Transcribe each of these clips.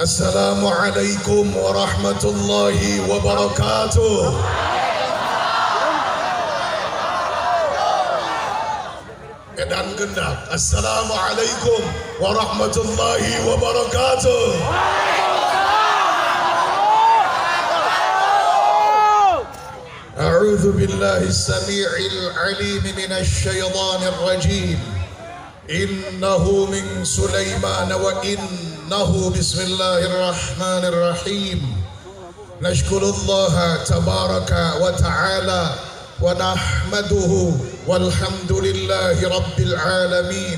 Assalamualaikum warahmatullahi wabarakatuh. Edan gendak. Assalamualaikum warahmatullahi wabarakatuh. A'udzu billahi as-sami'il 'alim minasy syaithanir rajim. Innahu min Sulaiman wa innahu bismillahirrahmanirrahim. Nashkurullaha tabaraka wa ta'ala wa nahmaduhu walhamdulillahi rabbil alamin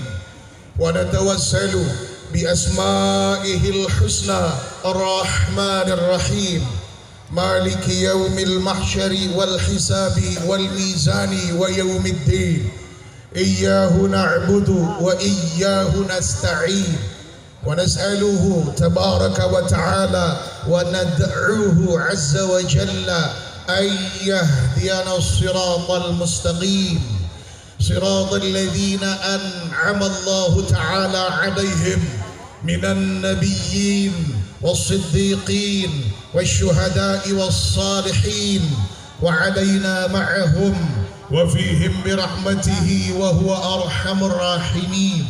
wa natawassalu bi asma'ihil husna ar-rahmanir rahim maliki yaumil mahsyari wal hisabi wal mizani wa yaumiddin. Iyyahu na'budu wa iyyahu nasta'in wa nas'aluhu tabaraka wa ta'ala wa nad'uhu 'azza wa jalla an yahdiyana as-siratal mustaqim siratal ladzina an'ama Allahu ta'ala 'alaihim minan nabiyyin was-siddiqin wasyuhada'i was-salihin wa 'alaina ma'ahum وفيهم برحمته وهو أرحم الراحمين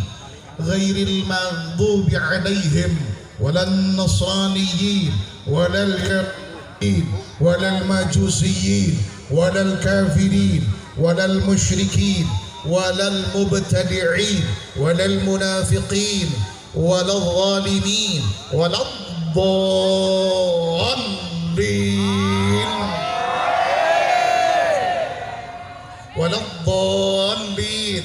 غير المغضوب عليهم ولا النصرانيين ولا اليهوديين ولا المجوسيين ولا الكافرين ولا المشركين ولا المبتدعين ولا المنافقين ولا الظالمين ولا الضالين waladdallin.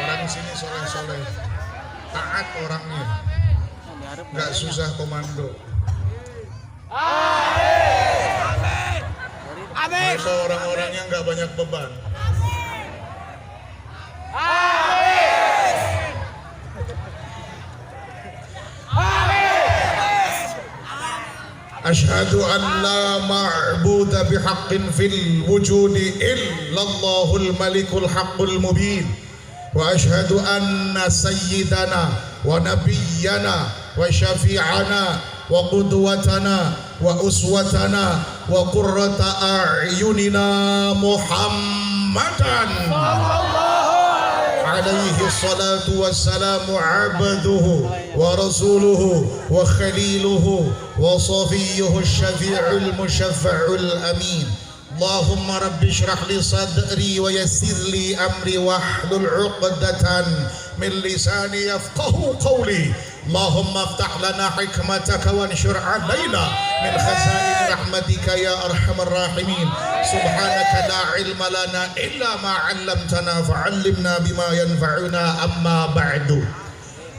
Orang sini soleh-soleh, taat orangnya, nggak susah komando. Mereka orang-orang yang nggak banyak beban. Asyhadu an la ma'buda bihaqqin fil wujudi illallahul malikul haqqul mubin wa asyhadu anna sayyidana wa nabiyyana wa syafi'ana wa qudwatana wa uswatana wa qurrata a'yunina Muhammadan alaihi salatu wassalamu abduhu wa rasuluhu wa khaliluhu wa safiyuhu syafi'ul musyaffa'ul amin. Allahumma rabbi shrah li sadri wa yassir li amri wahlul 'uqdatan min lisani yafqahu qawli. Allahumma aftah lana hikmataka wanshur 'alaina min khazain rahmatika ya arhamar rahimin. Subhanaka la ilma lana illa ma 'allamtana fa'allimna bima yanfa'una amma ba'du.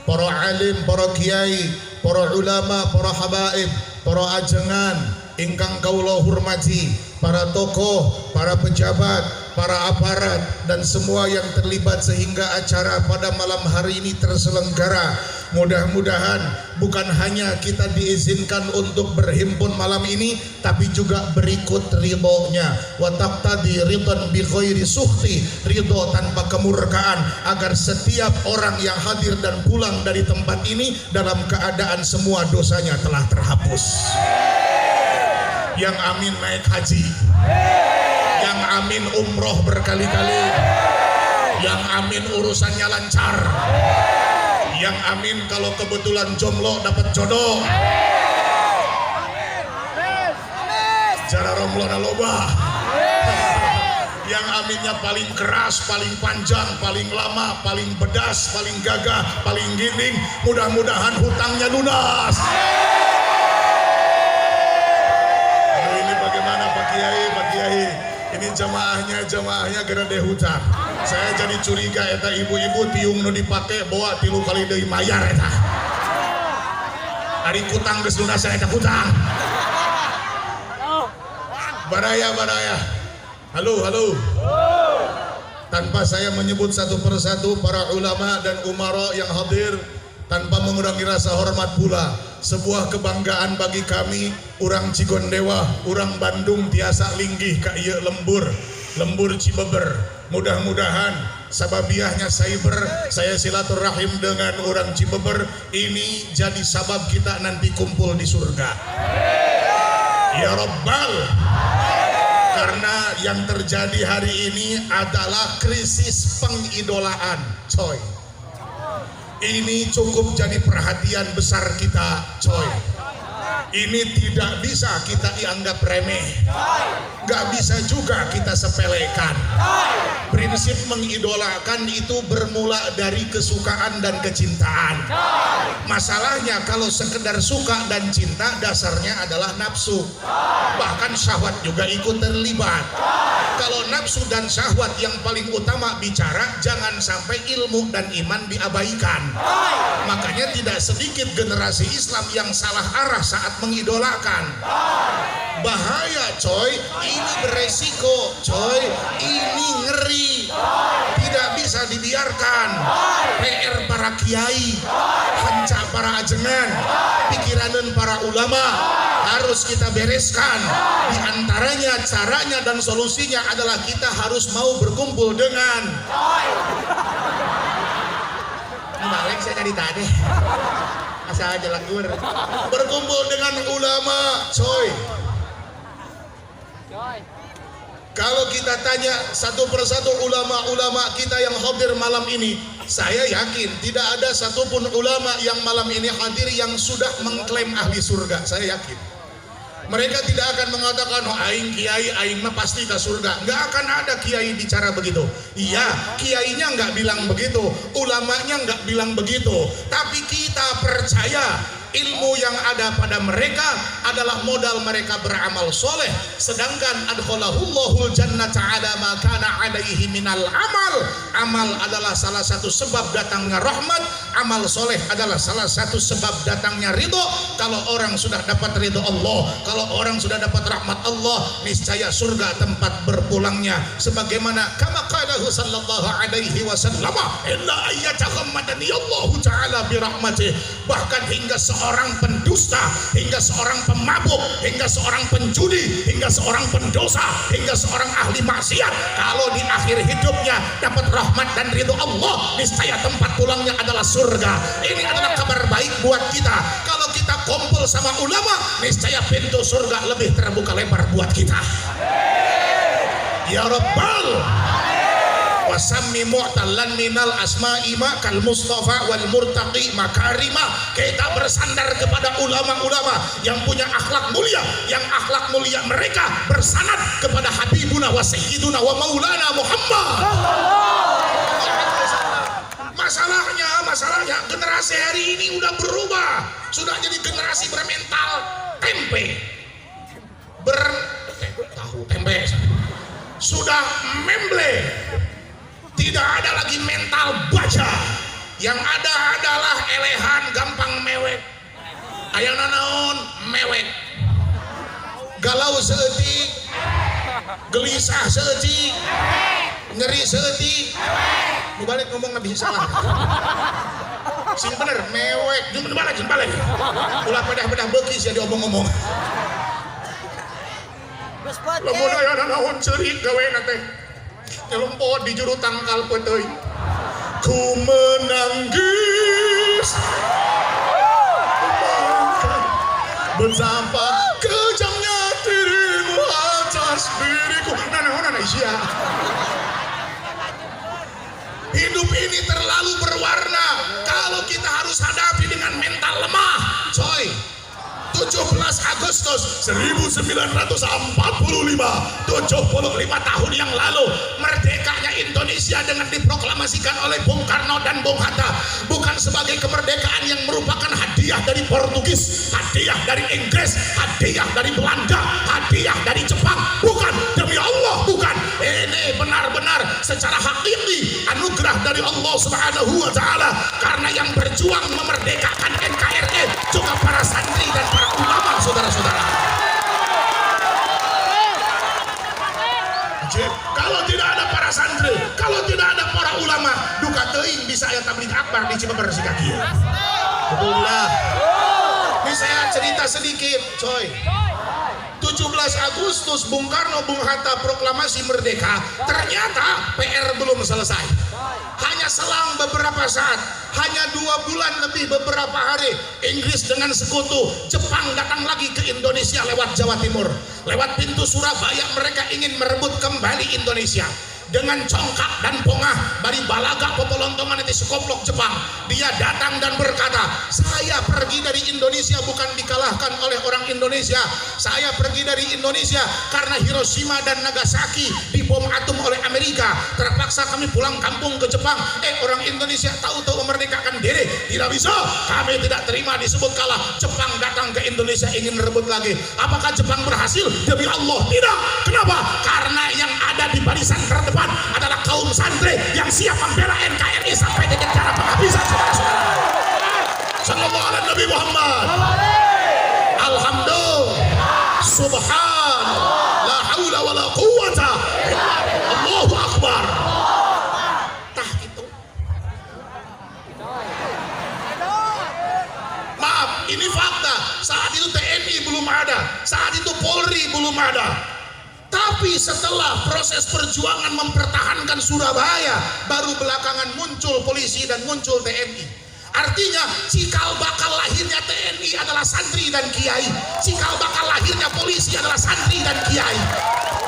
Para alim, para kiai, para ulama, para habaib, para ajengan ingkang kaula hormati, para tokoh, para pejabat, para aparat dan semua yang terlibat sehingga acara pada malam hari ini terselenggara. Mudah-mudahan bukan hanya kita diizinkan untuk berhimpun malam ini, tapi juga berikut ridhonya. Wa taqtadi ridhan bi ghairi sukhti, ridho tanpa kemurkaan, agar setiap orang yang hadir dan pulang dari tempat ini dalam keadaan semua dosanya telah terhapus. Yang amin naik haji, yang amin umroh berkali-kali, yang amin urusannya lancar, yang amin kalau kebetulan jomblo dapat jodoh, jara romlo na loba, yang aminnya paling keras, paling panjang, paling lama, paling pedas, paling gagah, paling giling, mudah-mudahan hutangnya lunas. Ini jamaahnya gerede hutang. Saya jadi curiga eta ibu-ibu tiung nu dipake bawa 3 kali deui mayar eta. Ari kutang geus lunas eta hutang. Baraya. Halo. Tanpa saya menyebut satu persatu para ulama dan umara yang hadir, tanpa mengurangi rasa hormat pula. Sebuah kebanggaan bagi kami, orang Cigondewa, orang Bandung tiasa linggih ka ieu lembur Cibeber. Mudah-mudahan sababiahnya saya silaturahim dengan orang Cibeber ini jadi sabab kita nanti kumpul di surga. Ya Rabbal. Karena yang terjadi hari ini adalah krisis pengidolaan, coy. Ini cukup jadi perhatian besar kita, coy. Ini tidak bisa kita dianggap remeh, gak bisa juga kita sepelekan. Prinsip mengidolakan itu bermula dari kesukaan dan kecintaan. Masalahnya kalau sekedar suka dan cinta dasarnya adalah nafsu, bahkan syahwat juga ikut terlibat. Kalau nafsu dan syahwat yang paling utama bicara, jangan sampai ilmu dan iman diabaikan. Makanya tidak sedikit generasi Islam yang salah arah saat mengidolakan. Bahaya, coy. Ini beresiko, coy. Ini ngeri. Tidak bisa dibiarkan. PR para kiai, hanca para ajengan, pikiranan para ulama harus kita bereskan. Di antaranya caranya dan solusinya adalah kita harus mau berkumpul dengan balik saya tadi asal aja lagur berkumpul dengan ulama, coy. Kalau kita tanya satu persatu ulama-ulama kita yang hadir malam ini, saya yakin tidak ada satupun ulama yang malam ini hadir yang sudah mengklaim ahli surga. Saya yakin mereka tidak akan mengatakan, oh aing kiai, aing mah pasti ke surga. Nggak akan ada kiai bicara begitu. Iya, kiainya nggak bilang begitu, ulamanya nggak bilang begitu. Tapi kita percaya ilmu yang ada pada mereka adalah modal mereka beramal soleh. Sedangkan adkhalahullahu jannata ala ma kana alaihi minal amal. Amal adalah salah satu sebab datangnya rahmat. Amal soleh adalah salah satu sebab datangnya ridho. Kalau orang sudah dapat ridho Allah, kalau orang sudah dapat rahmat Allah, niscaya surga tempat berpulangnya. Sebagaimana kama qalahu sallallahu alaihi wasallam, illa ayyatahammadani Allah ta'ala birahmatih. Bahkan hingga seorang pendusta, hingga seorang pemabuk, hingga seorang penjudi, hingga seorang pendosa, hingga seorang ahli maksiat, kalau di akhir hidupnya dapat rahmat dan ridho Allah, niscaya tempat pulangnya adalah surga. Ini adalah kabar baik buat kita. Kalau kita kumpul sama ulama, niscaya pintu surga lebih terbuka lebar buat kita. Ya Rabbal. Wasammi mu'tallan minal asma'i ma kal mustafa wal murtaqi makarima. Kita bersandar kepada ulama-ulama yang punya akhlak mulia, yang akhlak mulia mereka bersanad kepada habibuna wa sayyiduna wa maulana Muhammad. Masalahnya generasi hari ini udah berubah, sudah jadi generasi bermental tempe, tahu tempe, sudah memble. Tidak ada lagi mental baja. Yang ada adalah elehan gampang mewek. Ayana naon mewek. Galau seeutik, gelisah seeutik, nyeri seeutik. Nu balik ngomong bisa salah. Sing bener mewek, jeung balik. Ulah pedah-pedah beuki sia diomong-omong. Lamun aya naon ceurik gaweana teh. Nyelempot di juru tangkal peteuy. Ku menangis betapa kejamnya dirimu atas diriku. Nah isia. Hidup ini terlalu berwarna kalau kita harus hadapi dengan mental lemah, coy. 17 Agustus 1945, 75 tahun yang lalu, merdekanya Indonesia dengan diproklamasikan oleh Bung Karno dan Bung Hatta bukan sebagai kemerdekaan yang merupakan hadiah dari Portugis, hadiah dari Inggris, hadiah dari Belanda, hadiah dari Jepang. Bukan, demi Allah bukan. Ini benar-benar secara hakiki anugerah dari Allah Subhanahu wa Ta'ala, karena yang berjuang memerdekakan NKRI juga para santri dan para ulama, saudara-saudara. Kalau tidak ada para santri, kalau tidak ada para ulama, duka teuing bisa aya tabligh akbar di Cibeber si kaki. Alhamdulillah. Ini saya cerita sedikit, coy. 17 Agustus Bung Karno Bung Hatta proklamasi merdeka, ternyata PR belum selesai. Hanya selang beberapa saat, hanya 2 bulan lebih beberapa hari, Inggris dengan sekutu Jepang datang lagi ke Indonesia lewat Jawa Timur, lewat pintu Surabaya. Mereka ingin merebut kembali Indonesia. Dengan congkak dan pongah bari balaga popolontongan itu sekoplok Jepang, dia datang dan berkata, saya pergi dari Indonesia bukan dikalahkan oleh orang Indonesia, saya pergi dari Indonesia karena Hiroshima dan Nagasaki dibom atom oleh Amerika, terpaksa kami pulang kampung ke Jepang. Orang Indonesia tahu-tahu memerdekakan diri, tidak bisa, kami tidak terima disebut kalah. Jepang datang ke Indonesia ingin merebut lagi. Apakah Jepang berhasil? Demi Allah tidak. Kenapa? Karena yang ada di barisan terdepan adalah kaum santri yang siap membela NKRI sampai dengan cara penghabisan, saudara-saudara. Sallallahu alaihi Nabi Muhammad. Alhamdulillah. Subhan. La haula wa la quwata. Allahu Akbar. Tah itu. Maaf, ini fakta. Saat itu TNI belum ada. Saat itu Polri belum ada. Tapi setelah proses perjuangan mempertahankan Surabaya, baru belakangan muncul polisi dan muncul TNI. Artinya cikal bakal lahirnya TNI adalah santri dan kiai, cikal bakal lahirnya polisi adalah santri dan kiai.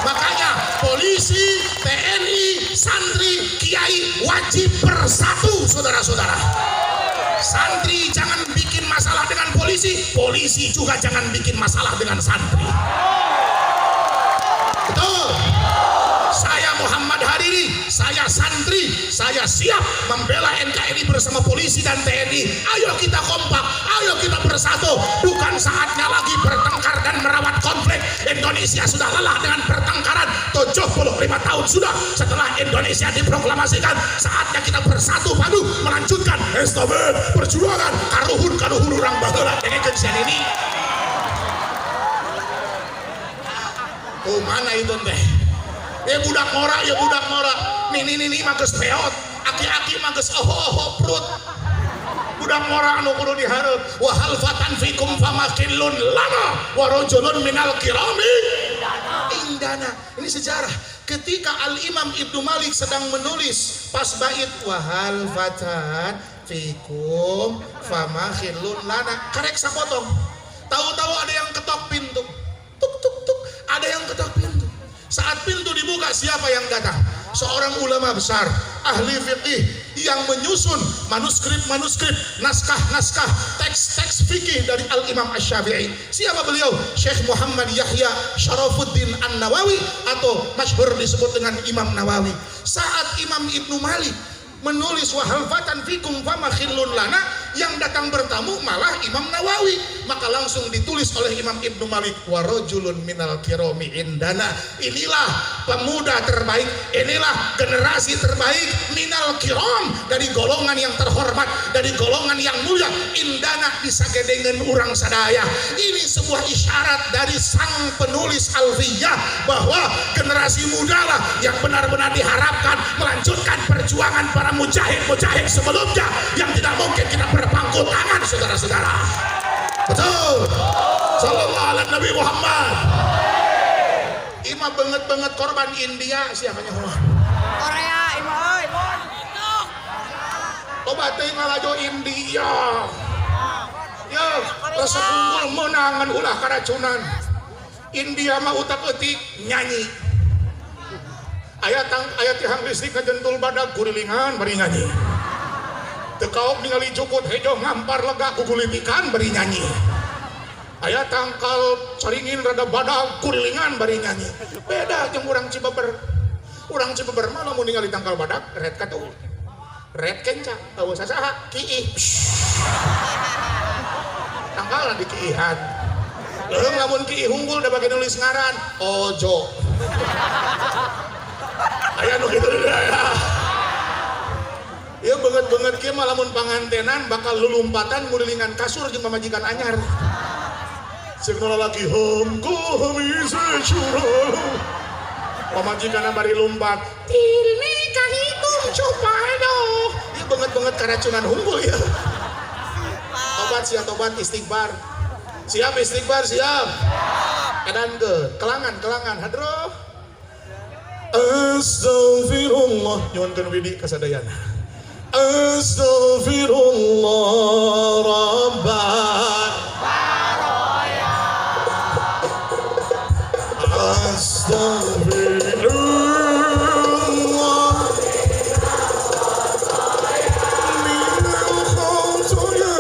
Makanya polisi, TNI, santri, kiai wajib bersatu, saudara-saudara. Santri jangan bikin masalah dengan polisi, polisi juga jangan bikin masalah dengan santri. Betul. Saya Muhammad Hariri, saya santri, saya siap membela NKRI bersama polisi dan TNI. Ayo kita kompak, ayo kita bersatu. Bukan saatnya lagi bertengkar dan merawat konflik. Indonesia sudah lelah dengan pertengkaran. 75 tahun sudah setelah Indonesia diproklamasikan. Saatnya kita bersatu padu melanjutkan estafet perjuangan karuhun orang baheula dengan kensian ini. Oh mana itu teh? Ya budak ngora, ya budak ngora. Nih mages peot, aki-aki mages oho perut. Budak ngora anu kudu dihareup. Wa hal fatan fikum famakillun lana wa rajulun minal kirami indana. Ini sejarah. Ketika Al-Imam Ibnu Malik sedang menulis pas bait wa hal fatan fikum famakillun lana, karek sapotong. Tahu-tahu ada yang ketok pintu. Tuk tuk tuk. Ada yang ketok pintu. Saat pintu dibuka, siapa yang datang? Seorang ulama besar, ahli fikih yang menyusun manuskrip-manuskrip, naskah-naskah, teks-teks fikih dari Al-Imam Asy-Syafi'i. Siapa beliau? Syekh Muhammad Yahya Syarafuddin An-Nawawi atau masyhur disebut dengan Imam Nawawi. Saat Imam Ibnu Malik menulis wahal fatan fikum fama khillun lana, yang datang bertamu malah Imam Nawawi, maka langsung ditulis oleh Imam Ibnu Malik wa rajulun minal kirami indana. Inilah pemuda terbaik, inilah generasi terbaik minal kiram, dari golongan yang terhormat, dari golongan yang mulia, indana disagedengan urang sadaya. Ini sebuah isyarat dari sang penulis Alfiyah bahwa generasi muda lah yang benar-benar diharapkan melanjutkan perjuangan para mujahid-mujahid sebelumnya yang tidak mungkin kita berpangku tangan, saudara-saudara. Betul. Sallallahu alaihi Nabi Muhammad. Ima banget korban India siapanya Muhammad? Korea, ima euy. Loba teh ngalajo India. Ya, resep unggul menangan ulah karacunan. India mah utak-utik nyanyi. Ayat tihang listrik kajentul badag kurilingan bari nyanyi. Tekaop ningali jukut hejo ngampar lega kugulitikan bari nyanyi. Ayat tangkal caringin rada badag kurilingan bari nyanyi. Beda jeung urang Cibeber. Urang Cibeber mah lamun ningali tangkal badag red katuh. Red kenca, tahu sasaha kiih. Tangkalan di kiihan. Leung lamun kiih unggul da bage nulis ngaran ojo. Aya nu kitu ya. Ya banget kieu mah lamun pangantenan bakal lulumpatan mulilingan kasur jeung pamajikan anyar. Ceuk nu lalaki hamisa syura. Pamajikanna bari lumpat. Tilni kahitung cupado. Ieu banget karacunan unggul ya. siap tobat istighfar. Siap istighfar, siap. Edan ke kelangan hadroh. Astaghfirullah nyuwunkeun widi kasadayana. Astaghfirullah rabban baroya. Astaghfirullah minal khotoya.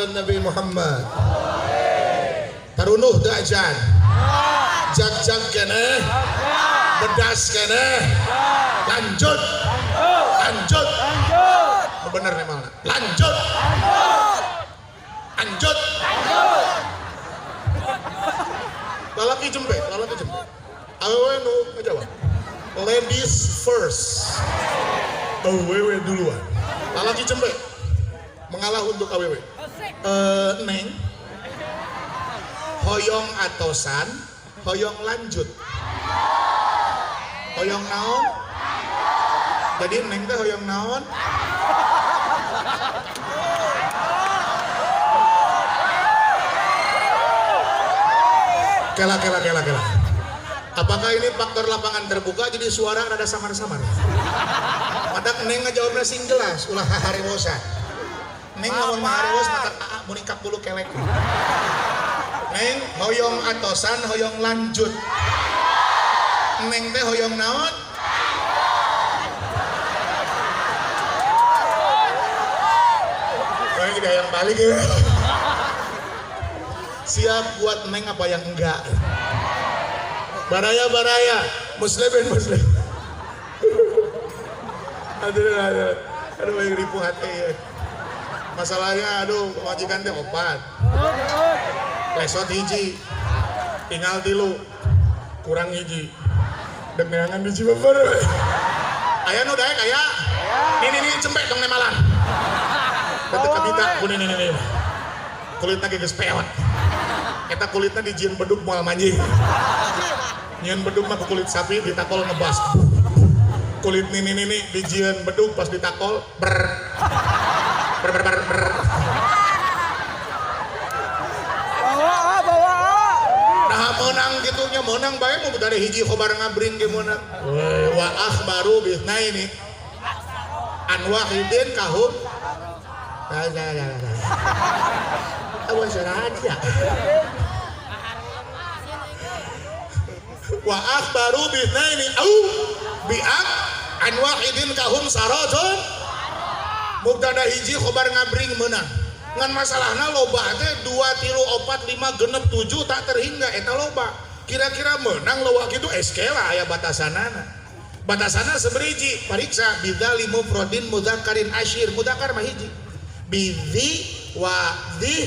Nabi Muhammad tarunuh dajan jak kene bedas kene lanjut bener nih malah lanjut lalaki jempe awewe nu ngejawab ladies first awewe duluan lalaki jempe mengalah untuk awewe. Neng hoyong atosan hoyong lanjut hoyong naon jadi neng teh hoyong naon kela apakah ini faktor lapangan terbuka jadi suara rada samar-samar madak neng ngejawabnya sing jelas ulah harewosan neng ngomong maharewos matak munikap bulu kelek neng hoyong atosan hoyong lanjut neng teh hoyong naon neng juga yang balik ya siap buat neng apa yang enggak baraya muslim aduh yang ribu hati ya masalahnya aduh majikan teh opat lesot hiji tinggal tilu kurang hiji dengangan hiji beber aya nu daek aya ini cempek dong nemalan betul kabita kuning ini kulitnya geus peot eta kulitnya dijieun bedug moal manjing nyieun bedug mah ku kulit sapi ditakol ngebas kulit nini bijieun bedug pas ditakol ber. Bawa. Nah menang gitunya menang bae mau dari hiji khobar ngabring ge menang. Wa akhbaru bisna ini. Anwahidin kahum. Awas rahasia. Wa akhbaru bisna ini au bi'ak anwahidin kahum saradun. Mubtada hiji khobar ngabring menang. Ngan masalahna loba teh 2 3 4 5 genep 7 tak terhingga eta loba. Kira-kira menang loba kitu eskela aya batasanana. Batasana seberiji pariksa bidzali mufradin mudzakkarin asyir mudzakkar mah hiji. Bidzi wa dzi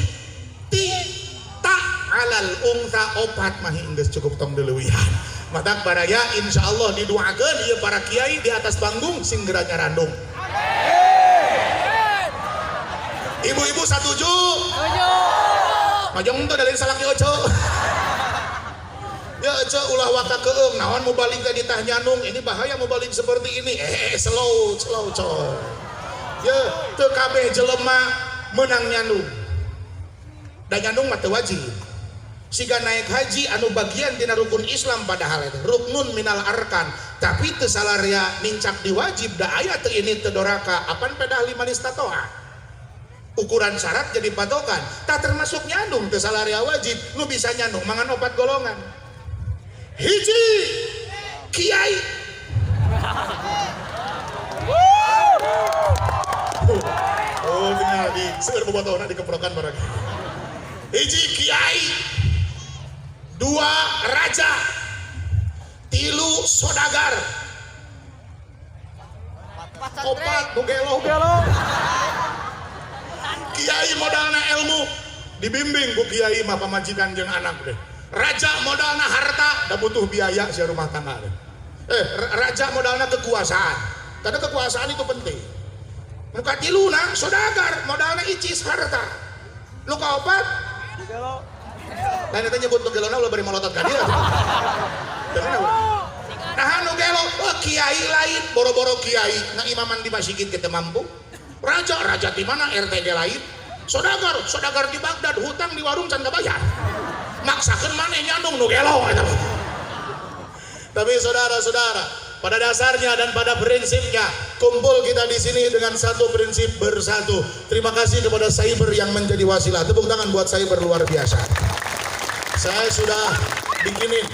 ti ta alal unta opat mah geus cukup tong deleuwihan. Matak baraya insyaallah didoakeun ieu para kiai di atas panggung sing geura nyarandung. Ibu-ibu setuju? Setuju. Majong tuh dari salaki oco. Ya oco ulah waka keung. Naon mau balik ke ditah nyanung. Ini bahaya mau balik seperti ini. Slow coy. Ya teu kabeh jelema menang nyanung. Dan nyanung mah teu wajib. Siga naik haji anu bagian tina rukun Islam padahal itu ruknun minal arkan. Tapi teu salaria nincak diwajib da aya teu ini teu doraka. Apan pedah 5 istatoa. Ukuran syarat jadi patokan tak termasuk nyandung teu salaria wajib nu bisa nyandung mangan 4 golongan hiji kiai oh benar di seueur bobotohna dikeprokan barang hiji kiai 2 raja 3 sodagar 4 nugelo kiai modalna ilmu dibimbing ku kiai mah pamajikan jeung anak deh. Raja modalna harta da butuh biaya sia rumah tangga deh. Raja modalna kekuasaan. Karena kekuasaan itu penting. Nu katiluna sodagar modalna icis harta. Nu kaopat lain eta nyebut nu gelona ulah bari malotot ka dieu. Nah nu gelo kiai lain boro-boro kiai na imaman di masjid kita mampu. Raja di mana RTG lain sodagar di Baghdad hutang di warung can bayar maksakeun maneh nyandung nu gelo tapi saudara-saudara pada dasarnya dan pada prinsipnya kumpul kita di sini dengan satu prinsip bersatu. Terima kasih kepada Cyber yang menjadi wasilah. Tepuk tangan buat Cyber luar biasa. Saya sudah bikinin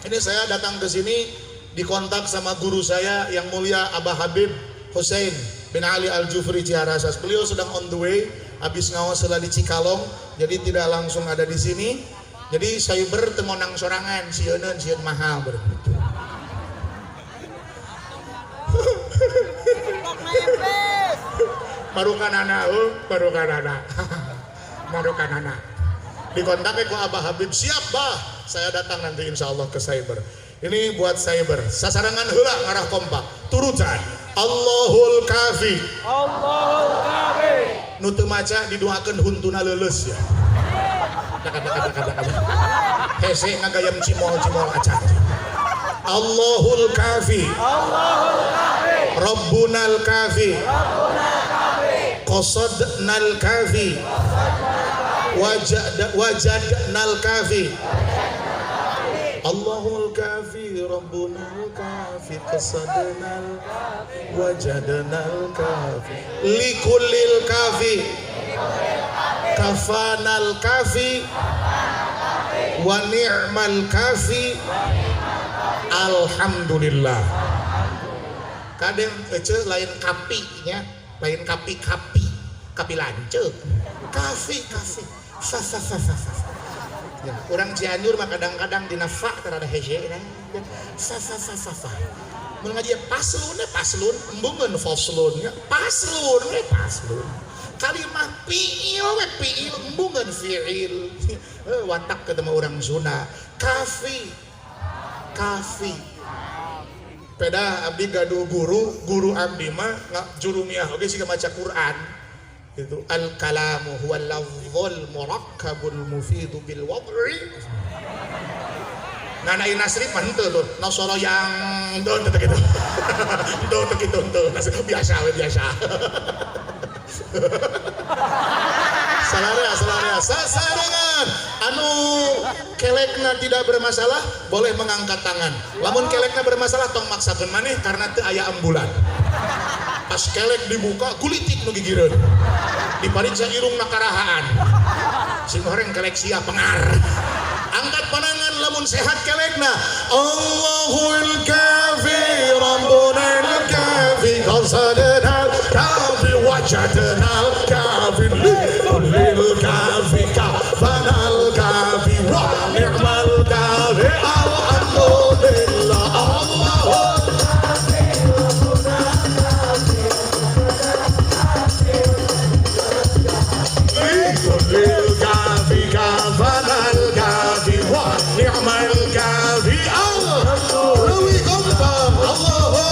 ini, saya datang ke sini dikontak sama guru saya yang mulia Abah Habib Hussein bin Ali Al-Jufri Ciharasas. Beliau sedang on the way, habis ngawas di Cikalong, jadi tidak langsung ada di sini. Jadi Cyber temonang sorangan, sieun mahal begitu. Barukanana. Dikontak ku Abah Habib, siap bah, saya datang nanti insya Allah ke Cyber. Ini buat Cyber, sasarangan heula ngarah kompak, turutan Allahul Kafi. Allahul Kafi. Nu teu maca didoakeun huntuna leuleus ya. Hese ngagayam cimol acan. Allahul Kafi. Allahul Kafi. Rabbunal Kafi. Rabbunal Kafi. Qasadnal Kafi. Wajadnal Kafi. Allahul Kafi, Rabbunal Kafi, Qasadnal Kafi, Wajadnal Kafi, Likullil Kafi, Kafanal Kafi, Wa ni'mal Kafi, Alhamdulillah. Kadang ece lain kapi nya, lain kapi lanceuk, kafi, sa. Ya, orang Cianjur mah kadang-kadang dina fa terada hese sa. Mun ngaji paslun embungeun faslun nya paslun. Kalimah fiil embungeun fiil. Watak ketemu orang Sunda. Kafi. Peda abdi gaduh guru abdi mah jurumiah oge siga maca Quran. Itu al-kalamu huwa lafzul murakkabul mufidu bil wad'i ngana Nasri mah henteu tuh nosoro yang do teu kitu do teu kitu henteu biasa we biasa salarea sasarangan anu kelekna tidak bermasalah boleh mengangkat tangan lamun kelekna bermasalah tong maksakeun maneh karena teu aya ambulan pas kelek dibuka kulitik nu gigireun dipariksa irungna karahaan sing horeng kelek sia pengar angkat panangan lamun sehat kelekna Allahul kafi rabbunal kafi qasadnal kafi wajadnal kafi lil kafi kafanal kafi wa ni'mal kafi alhamdulillah Allahul kafi rabbunal kafi lil kafi kafanal kafi wa ni'mal kafi Alhamdulillah gampang Allahu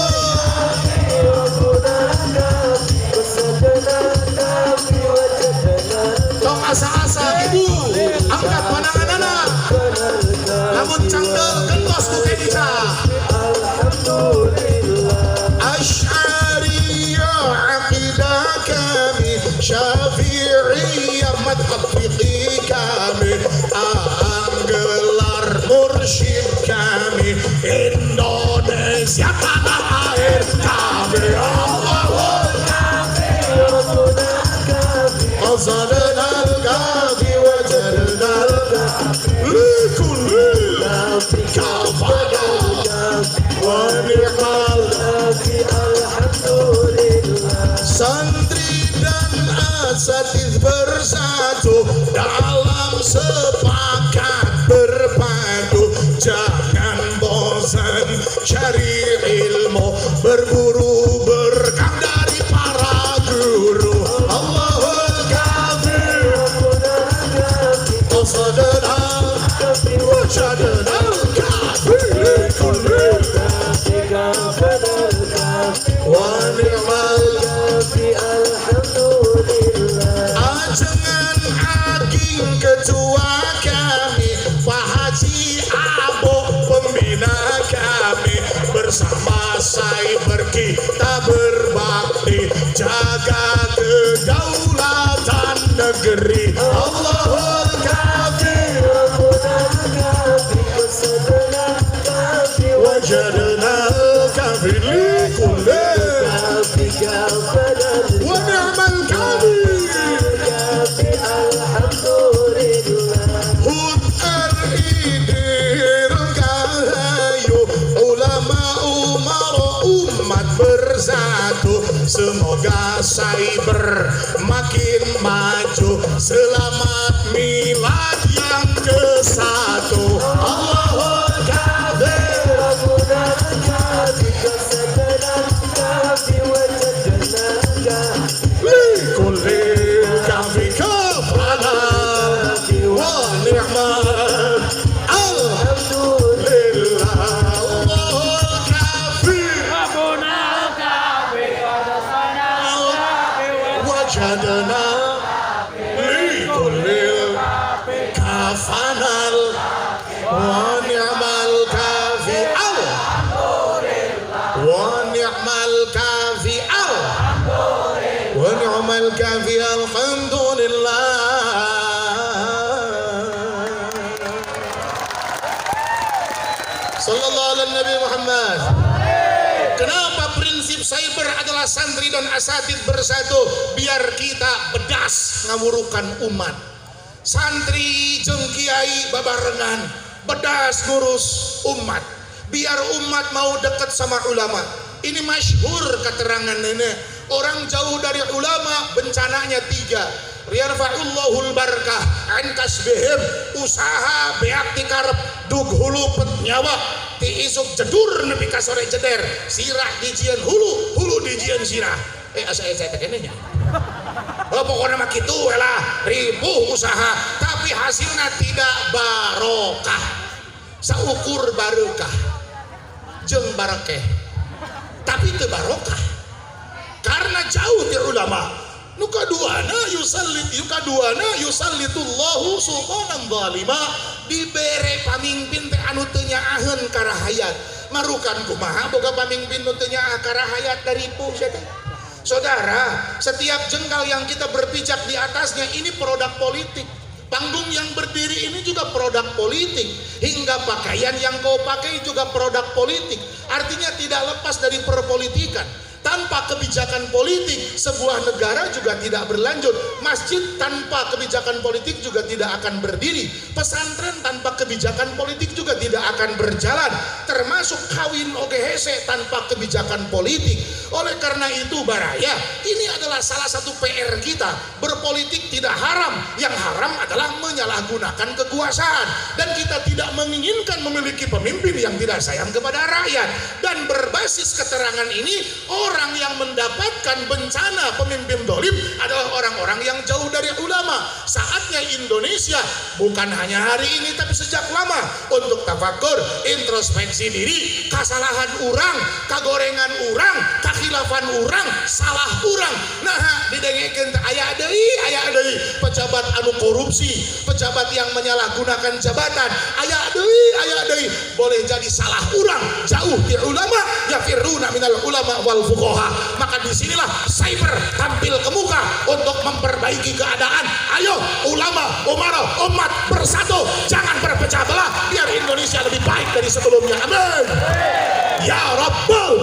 tong asa-asa ibu angkat pandangan anak namun cangkel kentos ku kedisa Asy'ariyah aqidah kami Syafi'iyah madhab fiqih kami anggelar mursyid kami Indonesia tanah air kami Allahul kafi rabbunal kafi qasadnal kafi wajadnal kafi likullil kafi kafanal kafi wa ni'mal kafi alhamdulillah santri dan asatidz bersatu dalam sepakat berpadu jangan bosan cari ilmu berburu berkah dari para guru Allahul kafi rabbunal kafi qasadnal kafi wajadnal kafi likullil kafi kafanal kafi wa ni'mal kafi alhamdulillah ajengan aging ketua kami Pak Haji Abo pembina kami bersama cyber kita berbakti jaga kedaulatan negeri Allahul kafi rabbunal kafi qasadnal kafi wajadnal kafi likullil kafi kafanal wa ni'mal kafi kafi alhamdulillah hud dirgahayu ulama umar umat bersatu semoga cyber makin maju selamat milad yang ke-1 Allahul kafi rabbunal kafi qasadnal kafi wajadnal kafi likullil kafi kafanal wa ni'mal alhamdulillah Allahul kafi Rabbunal kafi qasadnal kafi wajadnal likullil kafanal wa ni'mal kafi wa ni'mal kafi wa ni'mal kafi alhamdulillah sallallahu alaihi Nabi Muhammad. Kenapa prinsip cyber adalah santri dan asatid bersatu biar kita bedas ngawurukan umat santri jeung kiai babarengan bedas ngurus umat biar umat mau dekat sama ulama ini masyhur keterangan nenek orang jauh dari ulama bencananya 3 yarfa'ullahul barakah an kasbihim usaha beak ti karep dug hulu pet nyawa ti isuk jedur nepi ka sore jeder sirah dijieun hulu dijieun sirah asa teh keneh nya pokoknya mah kitu we lah ribuh usaha tapi hasilnya tidak barokah saukur barokah jeung barakeh tapi teu barokah karena jauh ti ulama nukaduana yusallitullahu sultanan zalima dibere pamimpin teh anu teu nyaaheun karahayat. Marukan kumaha boga pamimpin nu teu nyaah karahayat dari sia teh. Saudara, setiap jengkal yang kita berpijak di atasnya ini produk politik. Panggung yang berdiri ini juga produk politik. Hingga pakaian yang kau pakai juga produk politik. Artinya tidak lepas dari perpolitikan. Tanpa kebijakan politik, sebuah negara juga tidak berlanjut. Masjid tanpa kebijakan politik juga tidak akan berdiri. Pesantren tanpa kebijakan politik juga tidak akan berjalan. Termasuk kawin oge hese tanpa kebijakan politik. Oleh karena itu baraya, ini adalah salah satu PR kita. Berpolitik tidak haram. Yang haram adalah menyalahgunakan kekuasaan. Dan kita tidak menginginkan memiliki pemimpin yang tidak sayang kepada rakyat. Dan berbasis keterangan ini, orang yang mendapatkan bencana pemimpin dolim adalah orang-orang yang jauh dari ulama. Saatnya Indonesia, bukan hanya hari ini tapi sejak lama, untuk tafakur, introspeksi diri. Kesalahan orang, kagorengan orang, kakhilafan orang, salah orang. Nah, didengekeun aya deui pejabat anu korupsi, pejabat yang menyalahgunakan jabatan, aya deui boleh jadi salah orang, jauh di ulama, yafiruna minal ulama wal fuqaha. Maka disinilah cyber tampil ke muka untuk memperbaiki keadaan. Ayo ulama, umara, umat bersatu, jangan berpecah belah, biar Indonesia lebih baik dari sebelumnya. Amin ya Rabbal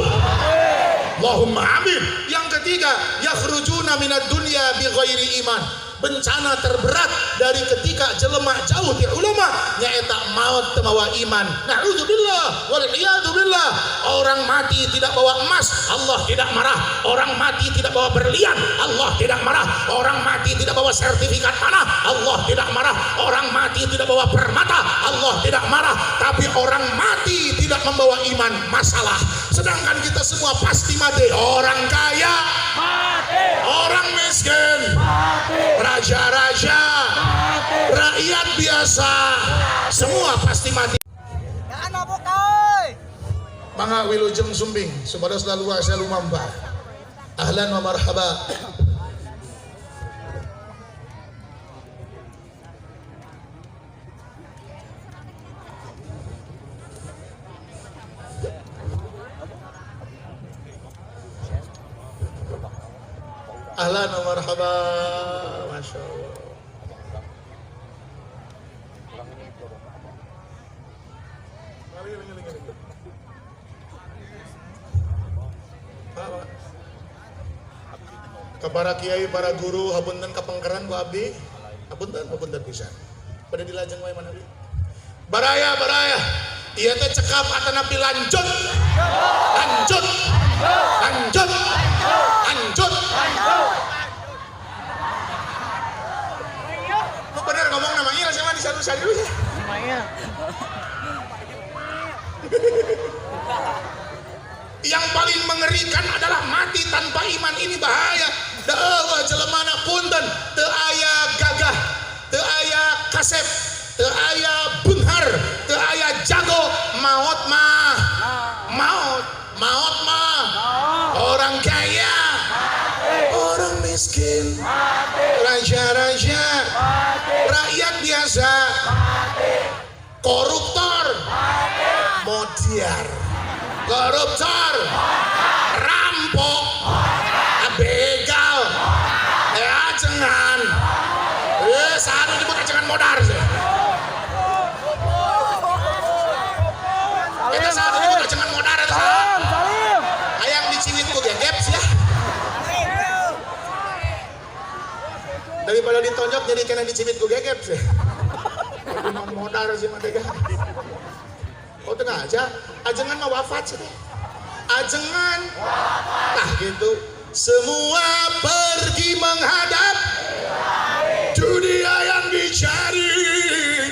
Allahumma amin. Yang ketiga, yakhrujuna minad dunya bi ghairi iman. Bencana terberat dari ketika jelema jauh di ulama nyaeta maut teu mawa iman. Na'udzubillah wal iyadzubillah. Orang mati tidak bawa emas, Allah tidak marah. Orang mati tidak bawa berlian, Allah tidak marah. Orang mati tidak bawa sertifikat tanah, Allah tidak marah. Orang mati tidak bawa permata, Allah tidak marah. Tapi orang mati tidak membawa iman, masalah. Sedangkan kita semua pasti mati. Orang kaya mati, orang miskin mati, raja-raja, rakyat biasa, semua pasti mati. Mangga wilujeng sumbing, supados selalu asa lumambah. Ahlan wa marhaba. Ahlan wa marhaba. Masya Allah. Kepada kiai, para guru, hapunten kapengkeran ku abdi, hapunten pisan. Pada dilajeng wae mana abdi. Baraya, ieu teh cekap atanapi lanjut. Lu bener ngomong namanya sama di satu-satu ya. Namanya. Yang paling mengerikan adalah mati tanpa iman. Ini bahaya. Dawa jelemana punten teu aya gagah, teu aya kasep, teu aya beunghar, teu aya jago. Maut mah orang kaya, orang miskin, raja-raja, rakyat biasa, koruptor, modiar, koruptor, rampok, begal, ajengan, sehari disebut ajengan modar sih. Kita sehari disebut ajengan modar itu sih. Ayang diciwit ku gegep sih ya. Daripada ditonjok jadi kena diciwit ku gegep sih. Modar sih madega. Oh tengah aja, ajengan mah wafat sih. Ajengan, nah gitu. Semua pergi menghadap dunia yang dicari,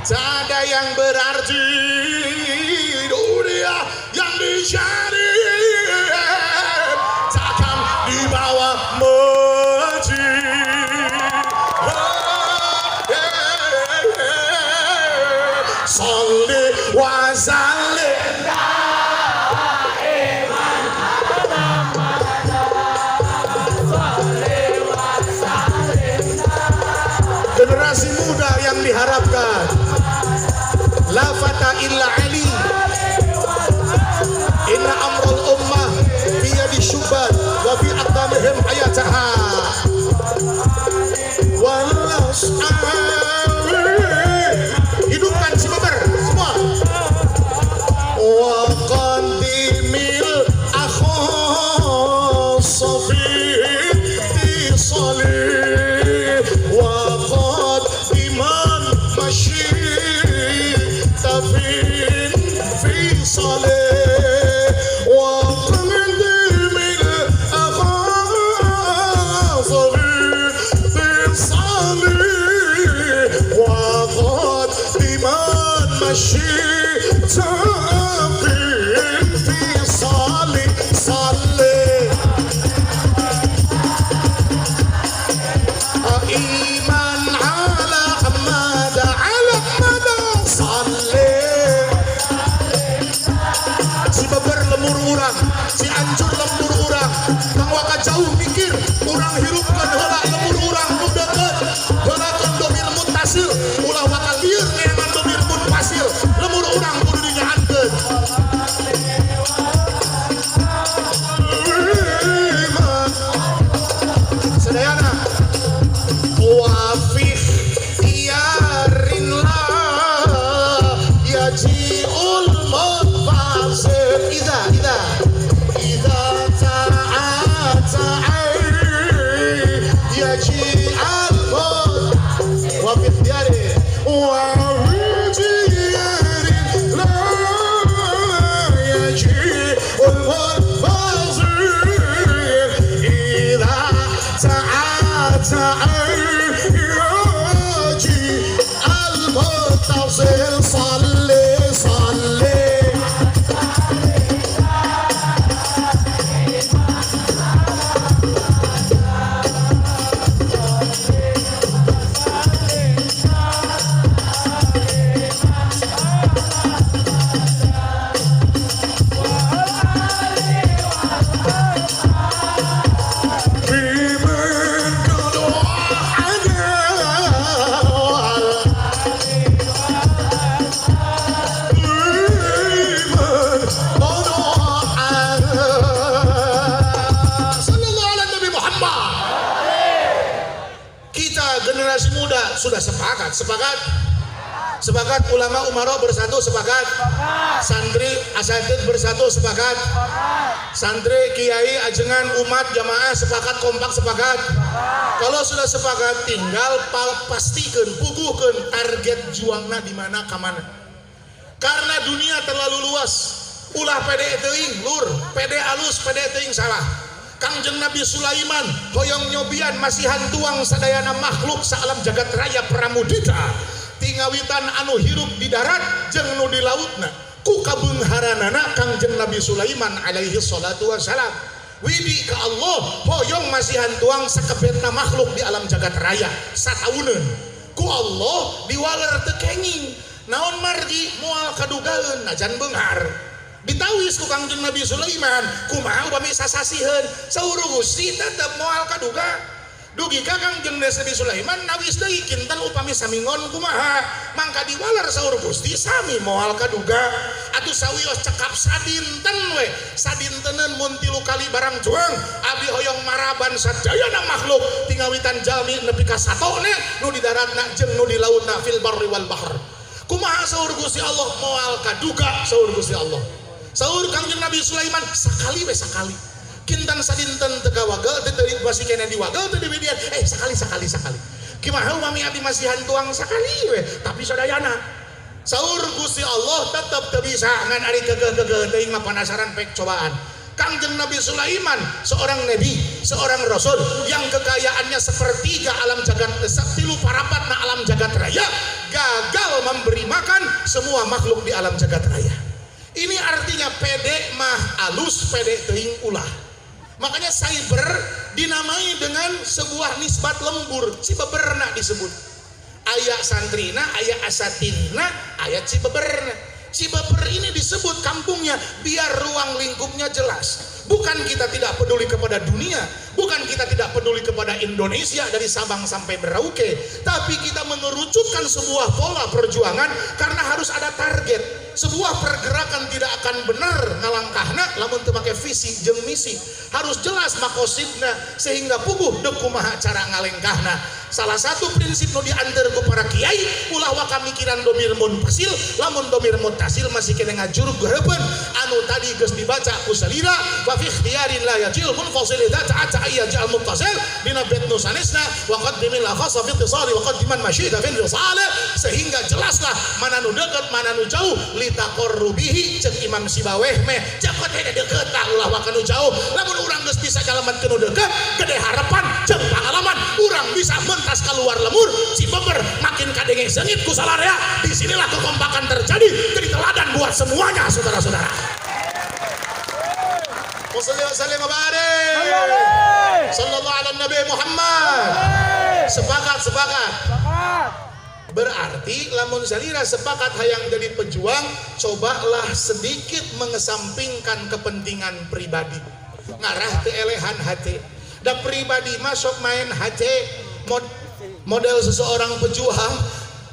tak ada yang berarti. Dunia yang dicari takkan dibawa mati. Sholli wa sallim. Generasi muda yang diharapkan urang si ancur lembur urang Kang waka jauh mikir urang hirupkeun heula lembur urang nu deukeut heulakeun domir mutasil ulah waka lieur neangan domir munfasil lembur urang kudu dinyaankeun sedayana wafih iyarin lah yaji'ul mutfasil ida ta'at yaji'al wafih iyarin yaji'ul mutfasil ida ta'at المتصل صلي generasi muda sudah sepakat ulama umaro bersatu sepakat santri asatid bersatu sepakat santri kiai ajengan umat jamaah sepakat kompak sepakat kalau sudah sepakat tinggal pastikan puguhkeun target juangna di mana ka mana karena dunia terlalu luas ulah pede teuing lur pede alus pede teuing salah Kangjeng Nabi Sulaiman hoyong nyobian masihan tuang sadayana makhluk saalam jagat raya pramudita tingawitan anu hirup di darat jeung nu di lautna ku kabeungharanana Kangjeng Nabi Sulaiman alaihi salatu wassalam widi ka Allah hoyong masihan tuang sakabetna makhluk di alam jagat raya satauneun ku Allah diwaler teu kenging naon margi moal kadugaeun najan beunghar ditawis ku Kangjeng Nabi Sulaiman kumaha upami sasasiheun saur Gusti tetep moal kaduga dugi ka Kangjeng Nabi Sulaiman nawis deui kinten upami samingon kumaha mangka diwaler saur Gusti sami moal kaduga atuh sawios cekap sadinten we sadinteneun mun 3 kali barang juang abdi hoyong maraban sadayana makhluk tingawitan jalmi nepi ka satone nu di daratna jeung nu di lautna fil barri wal bahr kumaha saur Gusti Allah moal kaduga saur Gusti Allah saur Kangjeng Nabi Sulaiman sakali we sakali kinten sadinten teu gawagel teu masih kena diwagel teu dibidian sakali kimaha upami abdi masihan tuang sakali we tapi sadayana saur Gusti Allah tetep teu bisa ngan ari keugeuh teuing mah panasaran pek cobaan Kangjeng Nabi Sulaiman seorang nabi seorang rasul yang kekayaannya sepertiga alam jagat tilu parapatna alam jagat raya gagal memberi makan semua makhluk di alam jagat raya. Ini artinya pede mah alus pede teuing ulah. Makanya cyber dinamai dengan sebuah nisbat lembur, cibeberna disebut. Aya santrina, aya asatidna, aya cibeberna. Cibeber ini disebut kampungnya biar ruang lingkupnya jelas. Bukan kita tidak peduli kepada dunia, bukan kita tidak peduli kepada Indonesia dari Sabang sampai Merauke, tapi kita mengerucutkan sebuah pola perjuangan karena harus ada target. Sebuah pergerakan tidak akan benar ngalangkahna lamun teu make visi jeung misi. Harus jelas makosidna sehingga puguh deuk kumaha cara ngalengkahna. Salah satu prinsip nu diantar ku para kiai ulah wa kamikiran domir munfasil lamun domir muttasil masih kena ngajurug heupeun anu tadi geus dibaca ku salira wa fi ikhtiyarin la yajil munfasil idza ta'ata ayyajal muttasil dina bait nusanisna wa qaddimil khassa fi ittisali wa qaddiman masyida fi risale sehingga jelaslah mana nu deukeut mana nu jauh litaqarrubihi cek Imam Sibaweh meh jakot hede deukeut ulah wa kanu jauh lamun urang geus bisa jalaman kanu deukeut gede harapan jeung pangalaman urang bisa mentas keluar lemur Cibeber makin kadenge sengit ku salarea. Disinilah kekompakan terjadi jadi teladan buat semuanya saudara-saudara. Wassalamualaikum warahmatullahi sallallahu ala Nabi Muhammad. Sepakat Berarti lamun salira sepakat hayang jadi pejuang, cobalah sedikit mengesampingkan kepentingan pribadi. Ngarah teu elehan hate. Da pribadi masuk main hate model seseorang pejuang,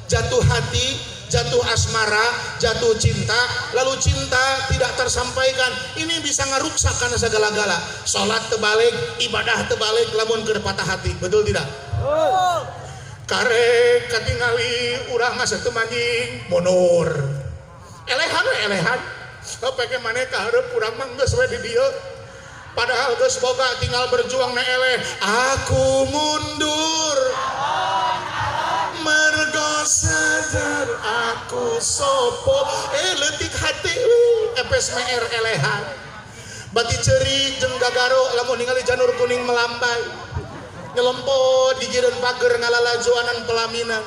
jatuh hati, jatuh asmara, jatuh cinta, lalu cinta tidak tersampaikan. Ini bisa ngaruksakan segala-gala. Salat terbalik, ibadah terbalik lamun keur patah hati. Betul tidak? Karek katingali urang asa teu manjing mundur. Elehan we elehan. Pake maneh ka hareup urang mah geus we di dieu. Padahal geus boga tinggal berjuang na eleh. Aku mundur. Mergo sadar aku sopo. Leutik hati epes meer elehan. Bati ceurik jeung gagaro lamun ningali janur kuning melambai. Ngelempot di jireun pager ngalalajoanan pelaminan.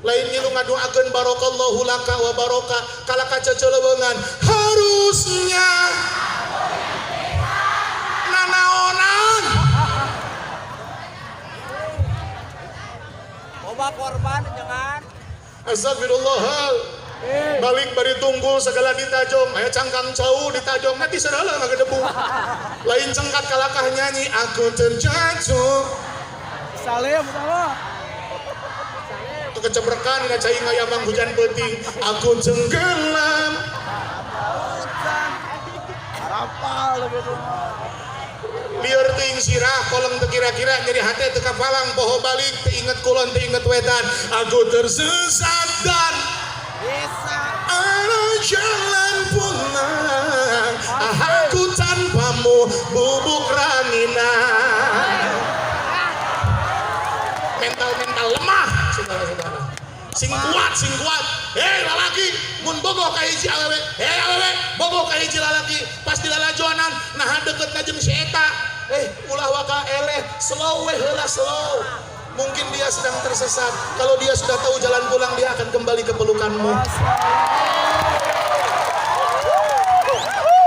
Lain ngilu ngadoakeun barokallahu laka wa barokah kala kaca celeubeungan. Harusnya nanaonan Loba korban jangan. astagfirullah. Balik bari tunggul segala ditajong aya cangkang cau ditajong nanti seralah ngagedebu. Lain cengkat kalakah nyanyi aku terjatuh Salim sama. kecebrekan nggak cai ngayamang hujan penting aku tenggelam Rapal gitu. lieur ting sirah kolong teu kira-kira jadi hate teu kapalang poho balik teu inget kulon teu inget wetan aku tersesat dan Bisa. ada jalan pulang aku tanpamu bubuk ranginang mental lemah saudara-saudara sing kuat hei lalaki mun bogoh ka hiji awewe hei awewe bogoh ka hiji lalaki pas di lalajoanan nah deket jeung si eta ulah waka eleh slow we heula slow mungkin dia sedang tersesat kalau dia sudah tahu jalan pulang dia akan kembali ke pelukanmu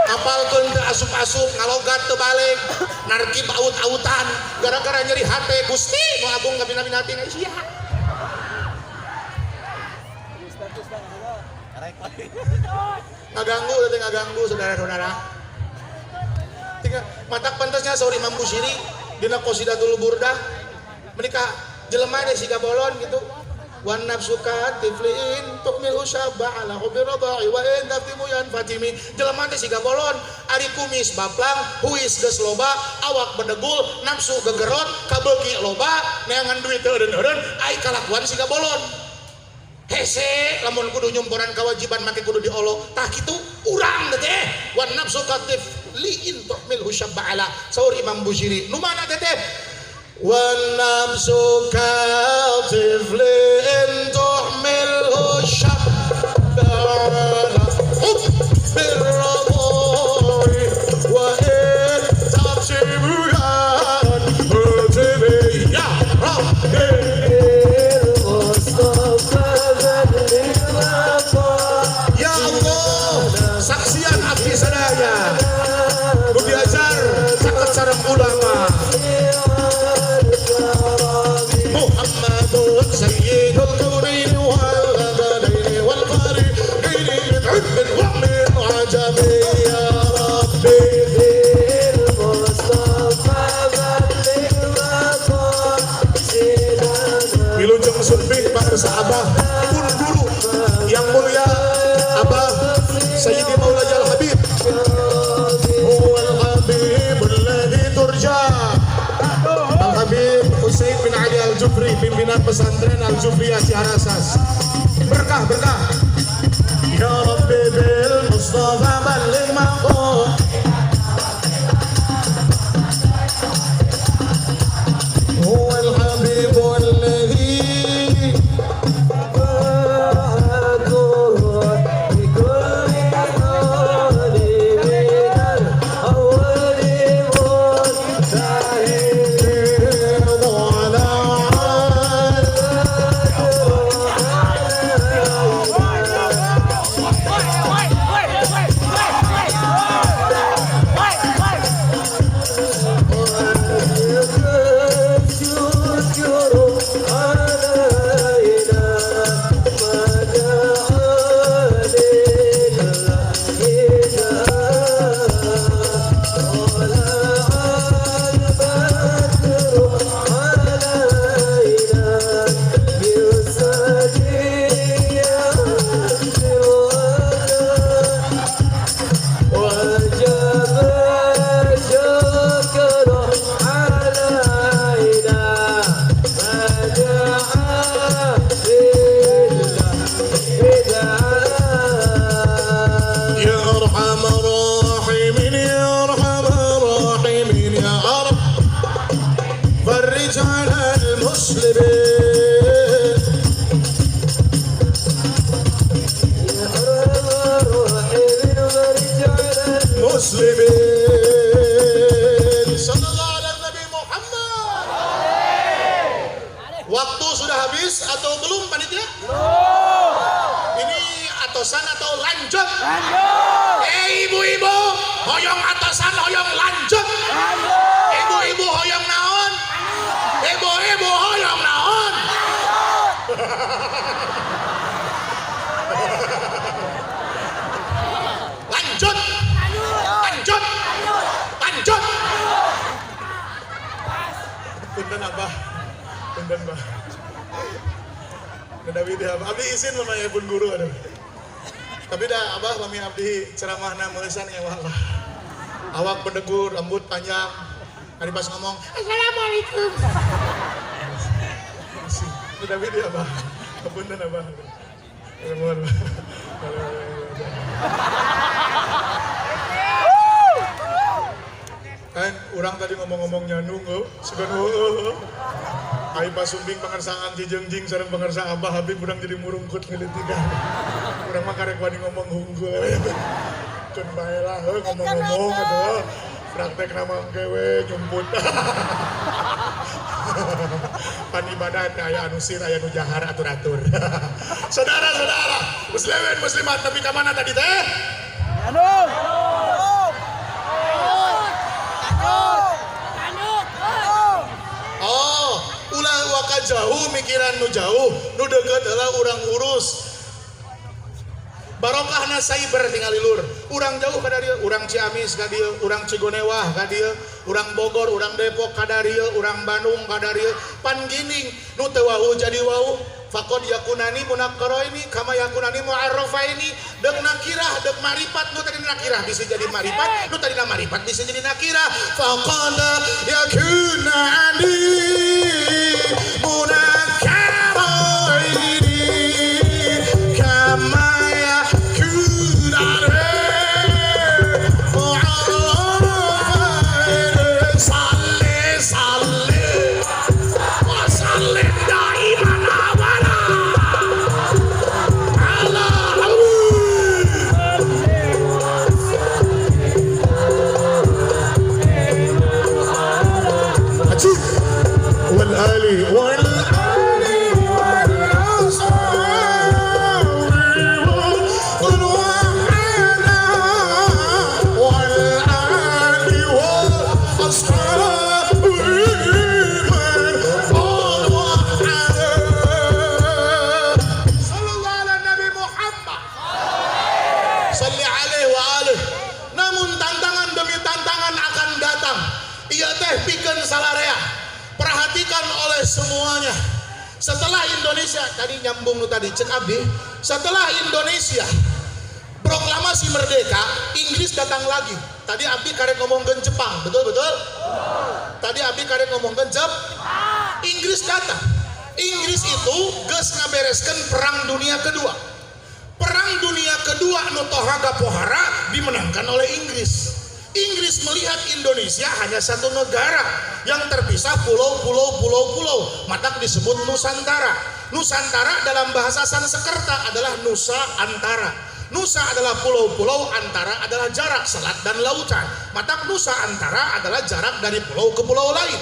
apalkeun teu asup-asup ngalogat teu balik narkib aut-autan gara-gara nyeri hate Gusti nu agung kabina-bina tina sia ngaganggu saudara-saudara tinggal matak pantasnya sauri Imam Busiri dina Qasidatul Burdah menikah jelema deh siga bolon gitu wan nafsuka tiflin tukmil usabba ala hubbi radai wa in taftimu yan fatimi jelema teh siga bolon ari kumis baplang huis geus loba awak bedegul nafsu gegerot kabeuki loba neangan duit teu eureun-eureun ai kalakuan siga bolon hese lamun kudu nyumpuran kewajiban make kudu diolo tah kitu urang teh wan nafsuka tiflin tukmil usabba ala saur Imam Busiri nu mana teh والنفس كالطفل إن تحمله شب على حب الرضاع وإن تبتم فتبي يا رب يا الله saksian abdi sadaya nu diajar caket sareng ulama Muhammadun sayyidul kaunain wal abadain wal qarinain min ilmin wa min ajabi ya rabbi bil mustafa balligh maqasidana wilujeng sulbih para sahabat pun guru yang mulia Abah Sayyidi Maulajal Habib huwal habib alladhi turja Habib Usaid bin Ali Al-Jufri pimpinan pesantren Al-Jufriyah Ciharasas berkah ya Rabbi bil Mustafa balligh maqam huwal habib alladhi Sallallahu alaihi Nabi Muhammad. Waktu sudah habis atau belum panitia? Ini atosan atau lanjut? Ibu-ibu, hoyong atosan, hoyong lanjut. Ibu-ibu hoyong naon? Ibu-ibu hoyong naon? Lanjut. Lanjut. Lanjut. Punten abah. Punten bah. Nadawi dia abdi izin mamanya pun guru aduh. Tapi dah abah mami abdi ceramahna meusan ya wah. Awak berdegur, rambut panjang. Hari pas ngomong, Assalamualaikum. Nadawi dia abah. Punten abah. Mohon. Kan orang tadi ngomong-ngomong nyandung sugan ai pasumbing pangersaan cijengjing sareng pangersa abah habib urang jadi murungkut ngelitikan urang mah karek wani ngomong hunggul keun bae lah ngomong-ngomong atuh praktek nama kewe nyumput pan ibadat aya anu sir aya nu jahar atur-atur saudara-saudara muslimin muslimat tapi ka mana tadi teh ulah waka jauh mikiran nu jauh nu deket adalah urang urus barokahna cyber tinggal lur urang jauh ka dieu urang Ciamis ka dieu urang Cigonewah ka dieu urang Bogor urang Depok ka dieu urang Bandung ka dieu pan gining nu teu wau jadi wau faqad yakunani munaqqaraini kama yakunani mu'arrafaini deuk nakirah deuk marifat nu tadi nakirah bisa jadi marifat nu tadi marifat bisa jadi nakirah faqad yakunani munaqqaraini kama yakunani mu'arrafaini salli wa sallim daiman والآلي semuanya. Setelah Indonesia tadi nyambung lu tadi cek abdi, setelah Indonesia proklamasi merdeka, Inggris datang lagi. Tadi abdi karek ngomongkeun Jepang, betul? Tadi abdi karek ngomongkeun Inggris datang. Inggris itu geus ngabereskeun perang dunia kedua. Perang dunia kedua anu tohaga pohara dimenangkan oleh Inggris. Inggris melihat Indonesia hanya satu negara yang terpisah pulau, maka disebut Nusantara. Nusantara dalam bahasa Sanskerta adalah Nusa Antara. Nusa adalah pulau-pulau, antara adalah jarak selat dan lautan. Maka Nusa Antara adalah jarak dari pulau ke pulau lain.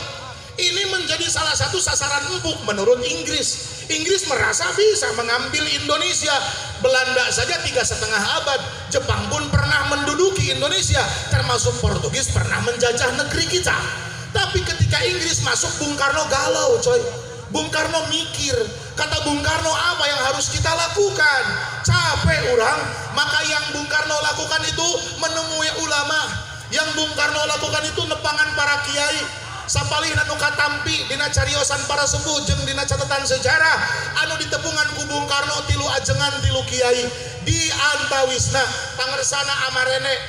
Ini menjadi salah satu sasaran empuk menurut Inggris. Inggris merasa bisa mengambil Indonesia. Belanda saja 3,5 abad. Jepang pun pernah menduduki Indonesia. Termasuk Portugis pernah menjajah negeri kita. Tapi ketika Inggris masuk, Bung Karno galau coy. Bung Karno mikir. Kata Bung Karno, apa yang harus kita lakukan? Capek orang. Maka yang Bung Karno lakukan itu menemui ulama. Yang Bung Karno lakukan itu nepangan para kiai. Sapalih anu katampi dina cariosan para sepuh jeung dina catatan sejarah anu ditepungan ku Bung Karno tilu ajengan tilu kiai di antawisna pangersana Amarene,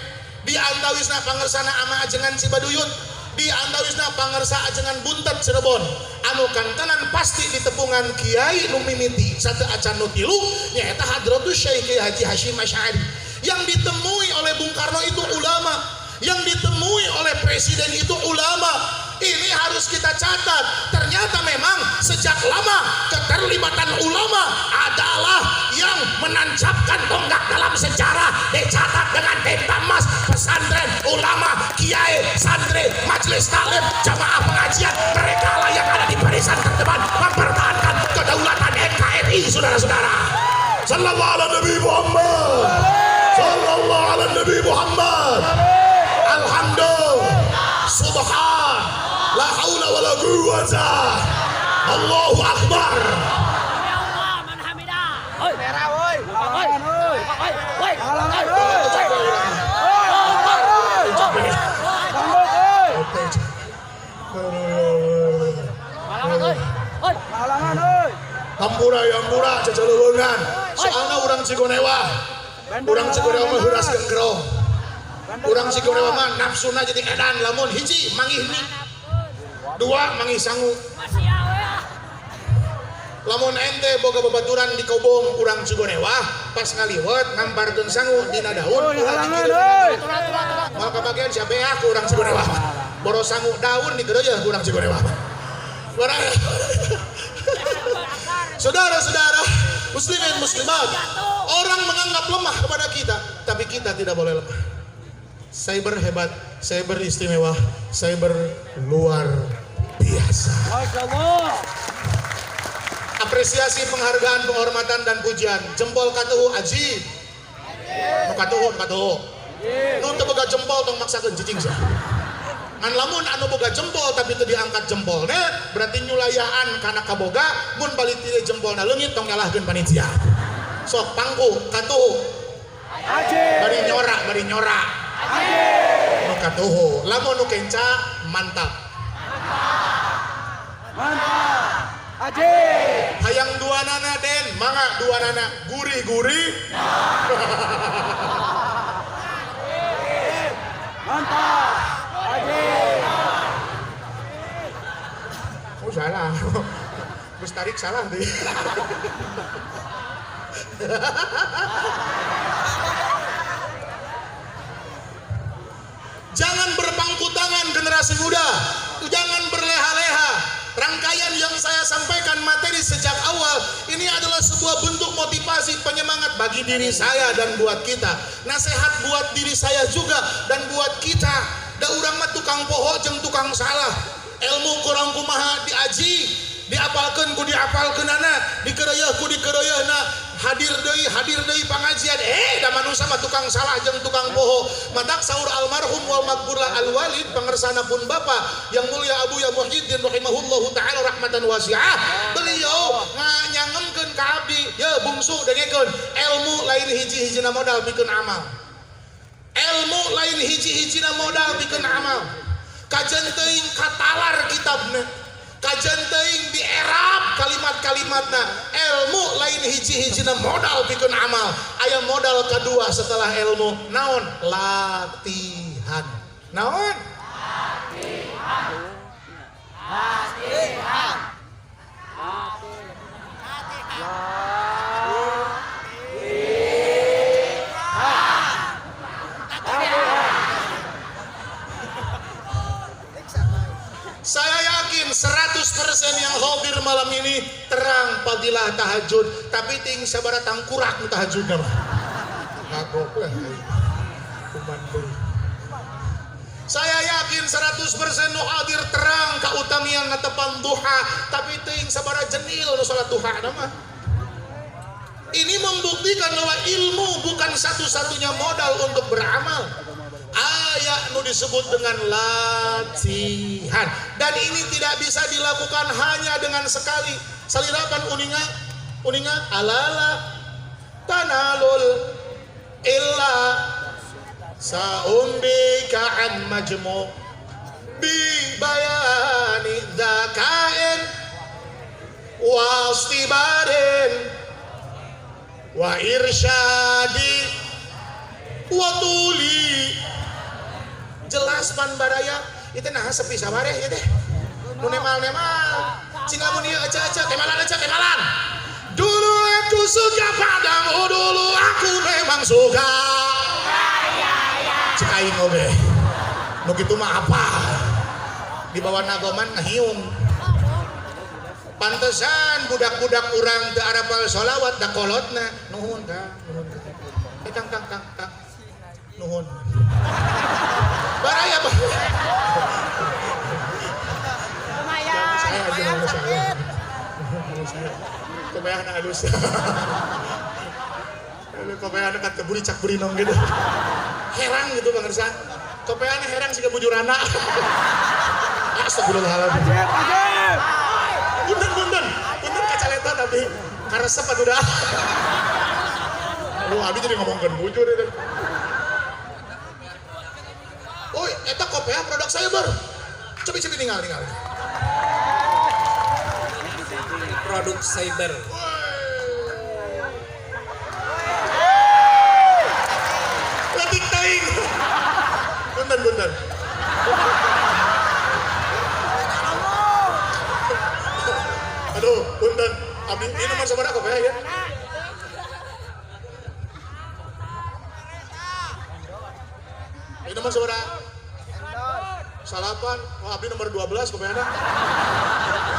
di antawisna pangersana ama ajengan Cibaduyut, di antawisna pangersa ajengan Buntet Cirebon. Anu kantenan pasti ditepungan kiai nu mimiti satu acan nu tilu nyaeta Hadratus Syekh Haji Hasyim Asy'ari. Yang ditemui oleh Bung Karno itu ulama, yang ditemui oleh presiden itu ulama. Ini harus kita catat. Ternyata memang sejak lama keterlibatan ulama adalah yang menancapkan tonggak dalam sejarah. Dicatat dengan tinta emas pesantren, ulama, kiai, santri, majelis taklim, jamaah pengajian. Mereka lah yang ada di barisan terdepan mempertahankan kedaulatan NKRI, saudara-saudara. Sallallahu ala Nabi Muhammad. Sallallahu ala Nabi Muhammad. Alhamdulillah. Subhan. La haula wala quwwata. Allahu akbar. Merah woi. Halangan woi. Hampura cecelewengan. Soalna urang Cigonewa. Urang Cigonewa mah heuraskeun gerong. Urang Cigonewa mah nafsuna jadi edan lamun hiji mangih ni. Dua mangih sangu. Lamun ente boga babaturan di Kobong urang Cigonewa pas ngaliwet ngamparkeun sangu dina daun moal kabagian sia beak ku urang Cigonewa. Boros sangu daun digeureuh ku urang Cigonewa. Saudara-saudara, muslimin muslimat, orang menganggap lemah kepada kita, tapi kita tidak boleh lemah. Cyber hebat, cyber istimewa, cyber luar biasa. Masya Allah. Apresiasi, penghargaan, penghormatan dan pujian. Jempol katuhu aji. Nu katuhu. Nu teu boga jempol tong maksakeun cicing sia. Ngan lamun anu boga jempol tapi teu diangkat jempolna berarti nyulayaan kana kaboga mun balik ti jempolna leungit tong nyalahkeun panitia. Sok pangku katuhu. Aji. Bari nyora. Aji. Nu katuhu. Lamun nu kenca mantap. Aji. Hayang duanana Den, mangga duanana gurih-gurih. Mantap. Aji. Oh salah. Gus tarik salah deh. Jangan berpangku tangan generasi muda. Jangan berleha-leha. Rangkaian yang saya sampaikan materi sejak awal ini adalah sebuah bentuk motivasi penyemangat bagi diri saya dan buat kita. Nasihat buat diri saya juga dan buat kita. Da urang mah tukang poho jeung tukang salah. Ilmu kurang kumaha diaji, diapalkeun ku diapalkeunana, dikeureueuh ku dikeureueuhna. Hadir deui pangajian. Da manusia mah tukang salah jeung tukang poho. Matak saur almarhum wal maghfurlah al-walid pangersana pun Bapak yang mulia Abu Ya Muhyiddin rahimahullahu taala rahmatan wasi'ah. Beliau nyangemkeun ka abdi, "Ya bungsu dengekeun, ilmu lain hiji-hijina modal pikeun amal." Ilmu lain hiji-hijina modal pikeun amal. Kajen teuing katalar kitabna. Kajen teuing dierap kalimat-kalimatna. Ilmu lain hiji-hijina modal pikeun amal. Aya modal kedua setelah ilmu. Naon? Latihan. Naon? Latihan. Saya yakin 100% yang hadir malam ini terang fadilah tahajud, tapi ting sabaraha tangkurak nu tahajudna mah. Kagok lah. Saya yakin 100% nu hadir terang kautamian ngatepan duha, tapi ting sabaraha jenil nu salat duha mah. Ini membuktikan bahwa ilmu bukan satu-satunya modal untuk beramal. Ayat nu disebut dengan latihan, dan ini tidak bisa dilakukan hanya dengan sekali. Salirapan uninga alala tanalul illa saumbika an majmu bi bayani dzakain wastibarin wa irsyadi wa tuli. Jelas pan baraya itu nah sepi sabareh ya deh. Nu nemal cing lamun ieu ece-ece temalan. Dulu aku suka padamu, dulu aku memang suka. Cek aing oge. Nu kitu mah apa? di bawah nagoman ngahiung. Pantesan budak-budak urang teu arapal sholawat da kolotna. Nuhun Kang, nuhun. Kang. Nuhun. Baraya Pak. Lumayan. Saya aja nama saya. Kebayang halus. Kebayang kan keburi cak buri nong gitu. Herang gitu Bang Ersan. Kebayang herang sih kebujurana. Astagfirullahaladzim. Ajib. Punten kacaleta tapi karesep atuh dah. Lu abi jadi ngomongkeun bujur itu. Oi, eta kopea produk saya bar. Coba tinggal. Produk cyber. Letik taing. Punten. Aduh, punten. Abdi ini nomor sabaraha kopea ya? Ini nomor sabaraha? Salapan. Oh, abdi nomor 12 kopea ada.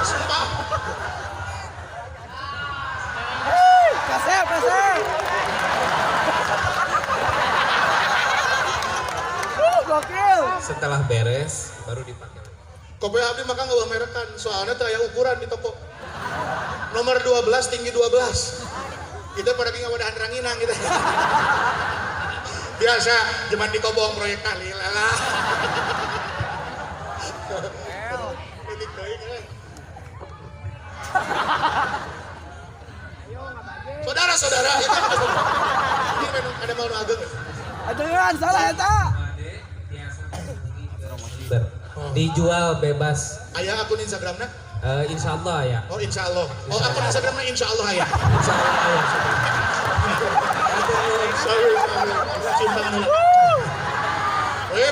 Sumpah. Kasep. Gokil. Setelah beres baru dipakai. Kopea abdi maka nggak merekan. Soalnya tuh aya ukuran di toko. Nomor 12 tinggi 12. Kita pada tinggal wadahan ranginang kita. Biasa zaman di kobong proyek kali lala. Letik taing kan. Saudara, ini ada mau ageng. Ajengan salah eta. Dijual bebas. Ayah akun Instagramnya? Insya Allah ya. Oh insya Allah. Oh akun Instagramnya insya Allah ya. Insya Allah ya. Cium tangan.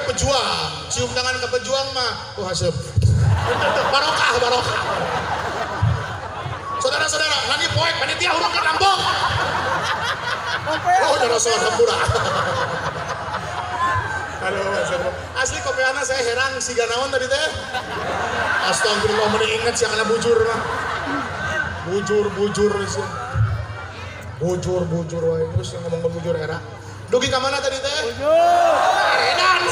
Pejuang, cium tangan ke pejuang mah. Oh hasep. Barokah. Saudara-saudara, nanti poek panitia urang ke Rambong. Oh udah rasul hampura. Aduh, asli kopiana saya herang si ganawan tadi teh. Astagfirullah, mana inget sih karena bujur mah. Bujur sih. Bujur wae terus yang ngomong bujur era. Dugi ka mana tadi teh? Bujur. Edan.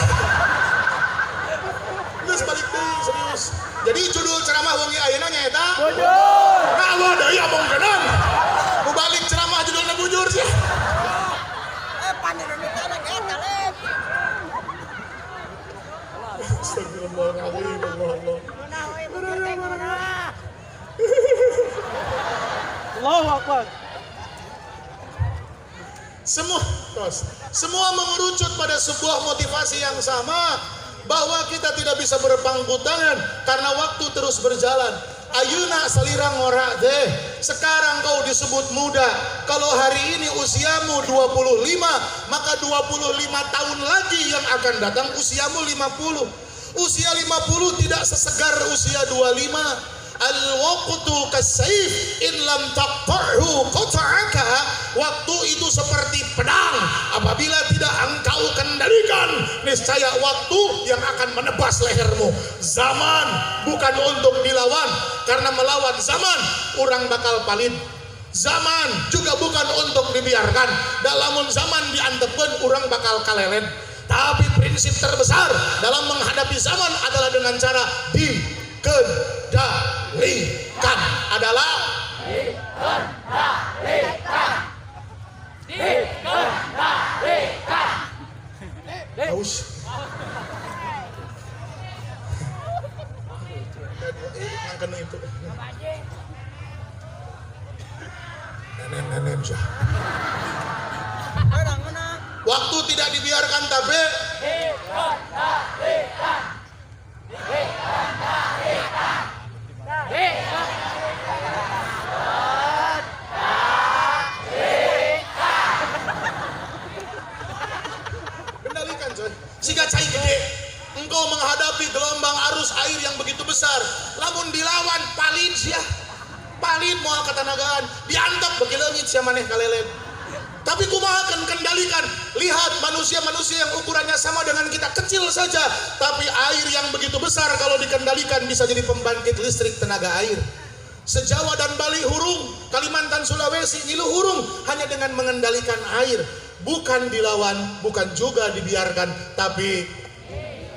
Geus balik deui serius. Jadi judul ceramah wengi ayeuna nyaeta Bujur. Kalau deui omong geunang. Mu balik ceramah judulnya bujur sih. Pandeun eta eta lep. Astagfirullahaladzim, Allah. Allahu Akbar. Semua mengerucut pada sebuah motivasi yang sama, bahwa kita tidak bisa berpangku tangan karena waktu terus berjalan. Ayeuna salira ngora deh. Sekarang kau disebut muda. Kalau hari ini usiamu 25, maka 25 tahun lagi yang akan datang usiamu 50. Usia 50 tidak sesegar usia 25. Al-waqtu kasayf in lam taqta'hu qata'aka. Waktu itu seperti pedang, apabila tidak engkau kendalikan, niscaya waktu yang akan menebas lehermu. Zaman bukan untuk dilawan, karena melawan zaman orang bakal palit. Zaman juga bukan untuk dibiarkan, dalam zaman diantepkeun orang bakal kalelen. Tapi prinsip terbesar dalam menghadapi zaman adalah dengan cara dikendalikan. Adalah dikendalikan. Haus. Ngangkeun itu. Nenen sah. Waktu tidak dibiarkan tapi kendalikan coy. Siga cai gede, engkau menghadapi gelombang arus air yang begitu besar, lamun dilawan palit sia, palit moal katanagaan, diantep bagi leungit sia maneh kalelen. Tapi kumaha kan kendalikan. Lihat manusia-manusia yang ukurannya sama dengan kita, kecil saja, tapi air yang begitu besar kalau dikendalikan bisa jadi pembangkit listrik tenaga air. Sejawa dan Bali hurung, Kalimantan Sulawesi ngilu hurung hanya dengan mengendalikan air. Bukan dilawan, bukan juga dibiarkan, tapi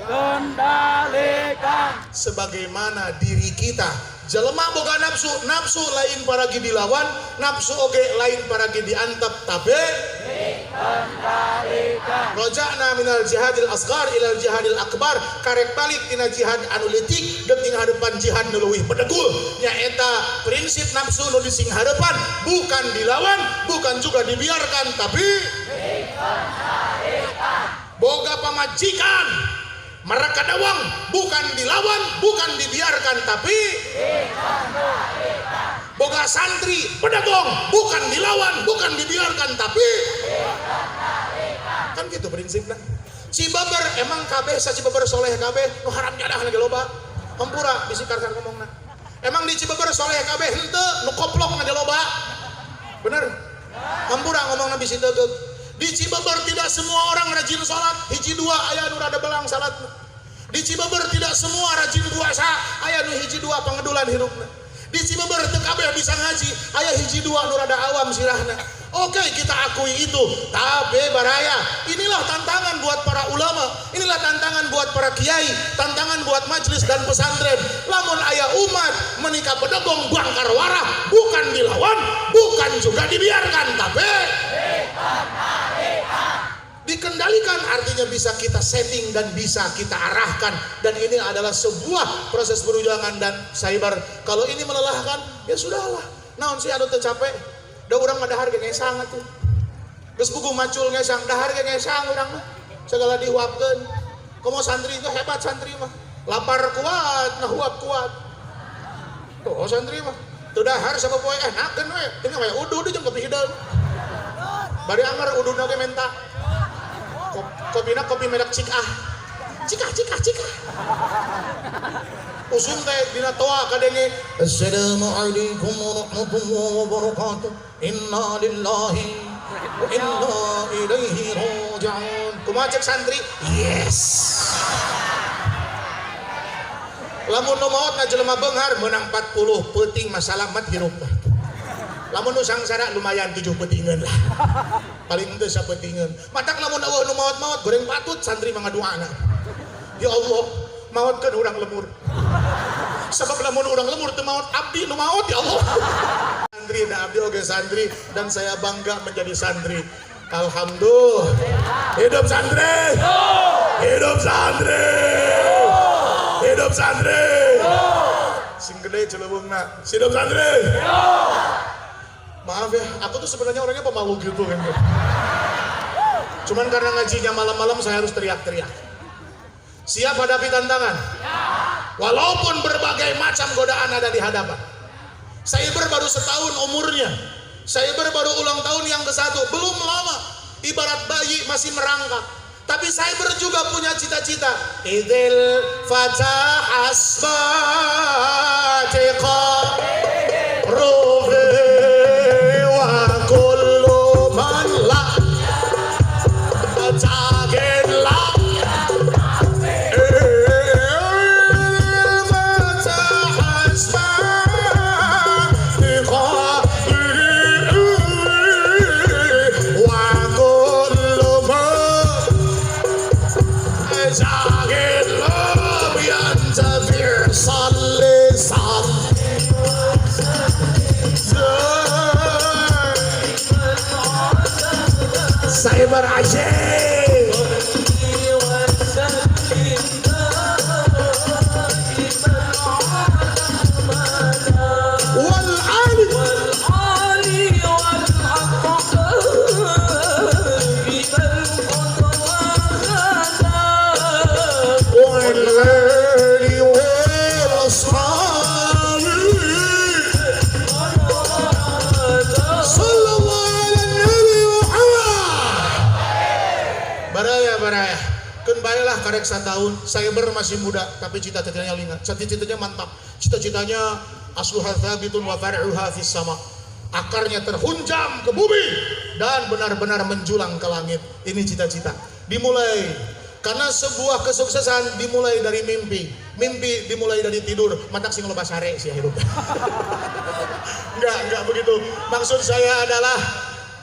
Kendalikan. sebagaimana diri kita. Jelema boga nafsu, nafsu lain paragi dilawan, nafsu oge lain paragi diantep, tapi Kendalikan. roja'na minal jihadil asghar ilal jihadil akbar, karek balik tina jihad anu leutik deuk ing hadepan jihad nu leuwih bedegul. Nyaeta prinsip nafsu nu dising hadepan, bukan dilawan, bukan juga dibiarkan, tapi boga pamajikan mereka dawang, bukan dilawan, bukan dibiarkan, tapi boga santri pedagong, bukan dilawan, bukan dibiarkan, tapi kan gitu prinsipnya. Cibaber emang kabeh sa Cibaber soleh kabeh nu haram nyadah lagi loba. Hampura bisi karsan ngomongna. Emang di Cibaber soleh kabeh henteu nu koplok lagi loba. Bener? Hampura ngomongna bisi teugeuh. Di Cibaber tidak semua orang rajin sholat, hiji dua aya nu rada belang salat. Di Cibaber tidak semua rajin puasa, aya nu hiji dua pangedulan hirupna. Di Cibaber teu kabeh bisa ngaji, aya hiji dua nu rada awam sirahna. Oke, kita akui itu, tapi baraya. Inilah tantangan buat para ulama, inilah tantangan buat para kiai, tantangan buat majelis dan pesantren. Lamun aya umat menikah pedegong bangkar warah, bukan dilawan, bukan juga dibiarkan, tapi dikendalikan, artinya bisa kita setting dan bisa kita arahkan. Dan ini adalah sebuah proses perjuangan dan saibar. Kalau ini melelahkan, ya sudahlah. Naon sih anu teu capek? Da urang mah dahar ge ngesang atuh. Geus buku macul ngesang, dahar ge ngesang urang mah. Segala dihuapkeun. Komo santri itu hebat santri mah. Lapar kuat, nah huap kuat. Tuh santri mah. Teu dahar sapopoe enakeun we. Tinggal we udud jeung kopi hideung. Bari anger ududna ge menta. Kopina kopi merek Cikah. Cikah. Usum teh dina toa kadenge Assalamualaikum warahmatullahi wabarakatuh. Inna lillahi wa inna ilaihi raji'un. Kumaha cek santri? Yes. Lamun nu maotna jelema beunghar meunang 40 peuting masalah mat hirup. Lamun nu sangsara lumayan 7 peutingeun lah. Paling teu sapeutingeun. Matak lamun eueuh nu maot-maot goreng patut santri mangaduana. Ya Allah, maotkeun urang lemur. Sebab lamun urang lemur teu maot abdi nu maot ya Allah. Santri da abdi oge santri dan saya bangga menjadi santri. Alhamdulillah. Hidup santri. Hidup santri. Hidup santri. Sing gede celeuweungna. Hidup santri. Maaf ya, aku tuh sebenarnya orangnya pemalu gitu kan. Cuman karena ngajinya malam-malam saya harus teriak-teriak. Siap hadapi tantangan? Walaupun berbagai macam godaan ada di hadapan. Saya baru setahun umurnya. Saya baru ulang tahun yang ke-1, belum lama. Ibarat bayi masih merangkak. Tapi saya juga punya cita-cita. Idil fatah asbatiqa rufi wa kullu man la tajagin la saya berasyik baraya kan baiklah karek 1 tahun saya masih muda tapi cita-citanya lingat, cita-citanya mantap, cita-citanya asluha tsabitun wa far'uha fis sama. akarnya terhunjam ke bumi dan benar-benar menjulang ke langit. Ini cita-cita. Dimulai karena sebuah kesuksesan dimulai dari mimpi. Mimpi dimulai dari tidur. Matak sing loba sare sih hidup. Enggak begitu. Maksud saya adalah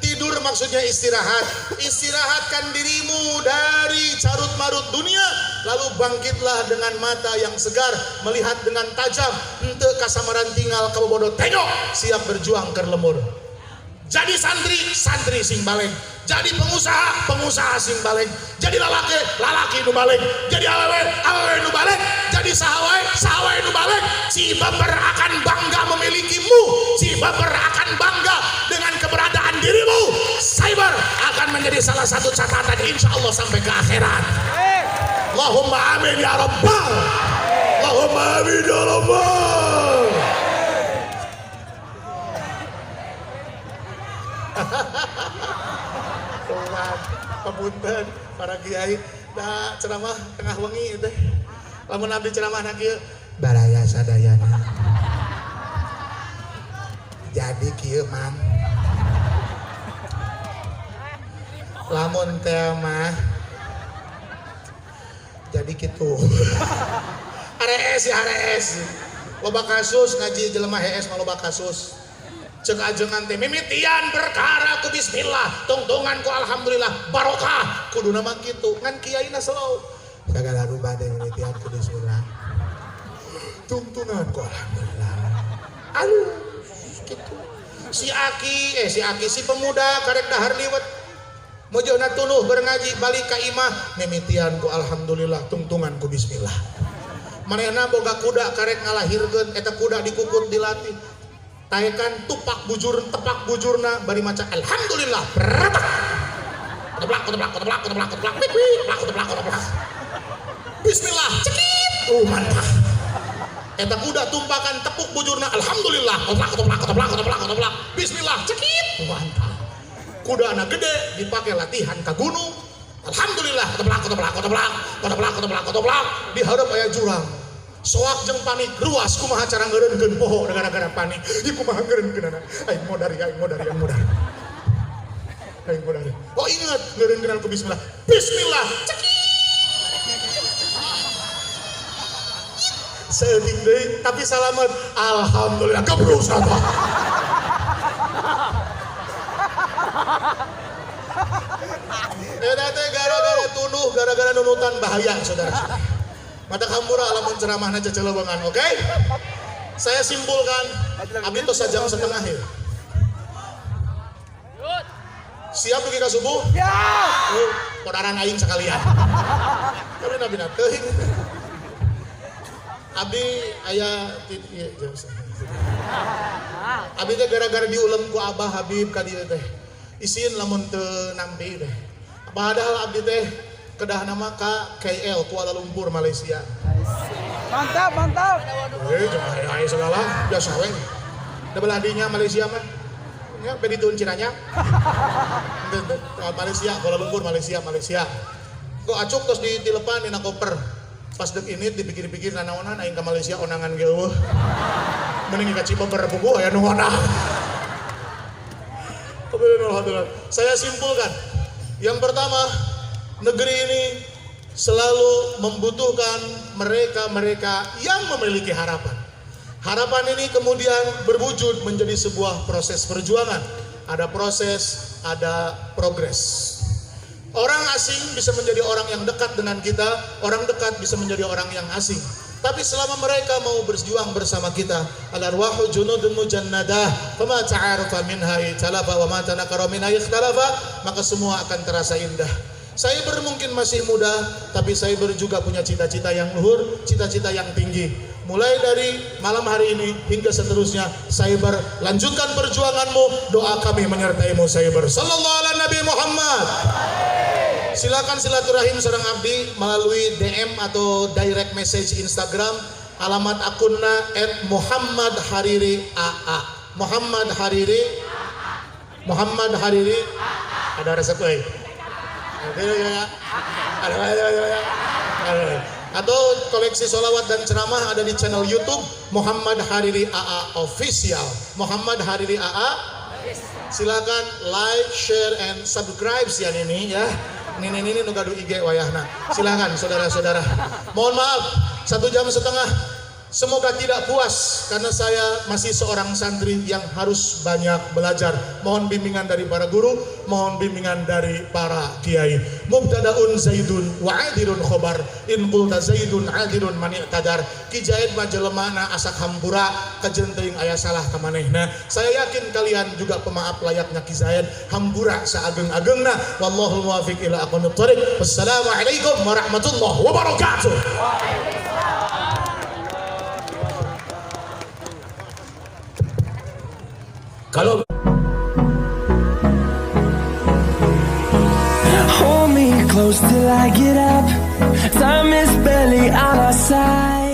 tidur maksudnya istirahat. Istirahatkan dirimu dari carut-marut dunia, lalu bangkitlah dengan mata yang segar, melihat dengan tajam, henteu kasamaran tinggal kabobodo tengok, siap berjuang keur lemur. Jadi santri sing baleng. Jadi pengusaha sing baleng. Jadi lalaki nu baleng. Jadi awewe nu baleng. Jadi sahawe nu baleng. Si baper akan bangga memilikimu. Si baper akan bangga dengan keberadaan dirimu. Cyber akan menjadi salah satu catatan insya Allah sampai ke akhirat. Allahumma amin ya rabbal. Allahumma amin ya rabbal. Papunten para kiai da ceramah tengah wengi teh lamun abdi ceramah na kieu baraya sadayana jadi kieu mang lamun teh mah jadi kitu HRS loba kasus ngaji jelema HS mah loba kasus cek ajengan teh mimitian perkara ku bismillah tungtungan ku alhamdulillah barokah kudu nama gitu ngan kiaina slow segala rubah teh mimitian ku bismillah tungtungan ku alhamdulillah aduh gitu si Aki si pemuda karek dahar liwet mojona tuluh berngaji balik ka imah mimitian ku alhamdulillah tungtungan ku bismillah manehna boga kuda karek ngalahirkeun eta kuda dikukut dilatih taekan tepak bujurna bari maca alhamdulillah keteplak bismillah cekit mantap eta kuda tumpakan tepuk bujurna alhamdulillah keteplak bismillah cekit mantap kuda anak gede dipakai latihan ke gunung alhamdulillah keteplak diharap aya jurang soak jeung panik ruas kumaha cara ngeureunkeun poho gara-gara panik ieu kumaha ngeureunkeunana aing modari oh ingat ngeureunkeun ku bismillah cekit seuting deui tapi salamet alhamdulillah gebrus eta eta teh gara-gara tunuh gara-gara nunutan bahaya saudara. Mata kampura alamun ceramahna cecelewengan, oke? Saya simpulkan, abdi tos sajam setengah ya. Siap pergi ke subuh? Ya. Kodaran aing sekalian. Tapi nabi teuing. Abdi aya abdi teh gara-gara diulem ku Abah Habib ka dieu teh. Isin lamun teu nampi teh. Padahal abdi teh kedah nama KL Kuala Lumpur Malaysia. Mantap. Jangan ayo segala biasa we. Da beladinya Malaysia mah. Ya beditun Cinanya. Malaysia Kuala Lumpur Malaysia. Kok acuk terus ditilepan dina koper. Pas dek ini dipikir-pikir nanaonan aing ka Malaysia onangan ge eueuh. Mending ka Cipaber buku aya nu onang. Saya simpulkan. Yang pertama, negeri ini selalu membutuhkan mereka-mereka yang memiliki harapan. Harapan ini kemudian berwujud menjadi sebuah proses perjuangan. Ada proses, ada progres. Orang asing bisa menjadi orang yang dekat dengan kita, orang dekat bisa menjadi orang yang asing. Tapi selama mereka mau berjuang bersama kita, al-arwahu junudun mujannadah, fama ta'arufa minha italafa wa ma tanakara minha ikhtalafa, maka semua akan terasa indah. Cyber mungkin masih muda, tapi Cyber juga punya cita-cita yang luhur, cita-cita yang tinggi. Mulai dari malam hari ini hingga seterusnya, Cyber lanjutkan perjuanganmu, doa kami menyertaimu Cyber. Sallallahu ala Nabi Muhammad. Silakan silaturahim sareng abdi melalui DM atau direct message Instagram, alamat akunna @muhammadhariri_aa. Muhammad Hariri ada resep euy. Atau koleksi sholawat dan ceramah ada di channel YouTube Muhammad Hariri AA Official. Muhammad Hariri AA Silakan like, share, and subscribe ya ini ya. Ini nu gaduh IG wayahna. Silakan saudara-saudara. Mohon maaf 1 jam setengah. Semoga tidak puas karena saya masih seorang santri yang harus banyak belajar. Mohon bimbingan dari para guru, mohon bimbingan dari para kiai. Mubtadaun Zaidun wa adirun khobar. In qulta Zaidun adirun man i'tadar. Ki Zaid mah jelemana asak hampura kajeun teuing aya salah ka manehna. Saya yakin kalian juga pemaaf layaknya Ki Zaid, hampura saageng-agengna. Wallahul muwaffiq ila aqwamit thoriq. Wassalamualaikum warahmatullahi wabarakatuh. Kalau hold me close till I get up. Time is barely on our side.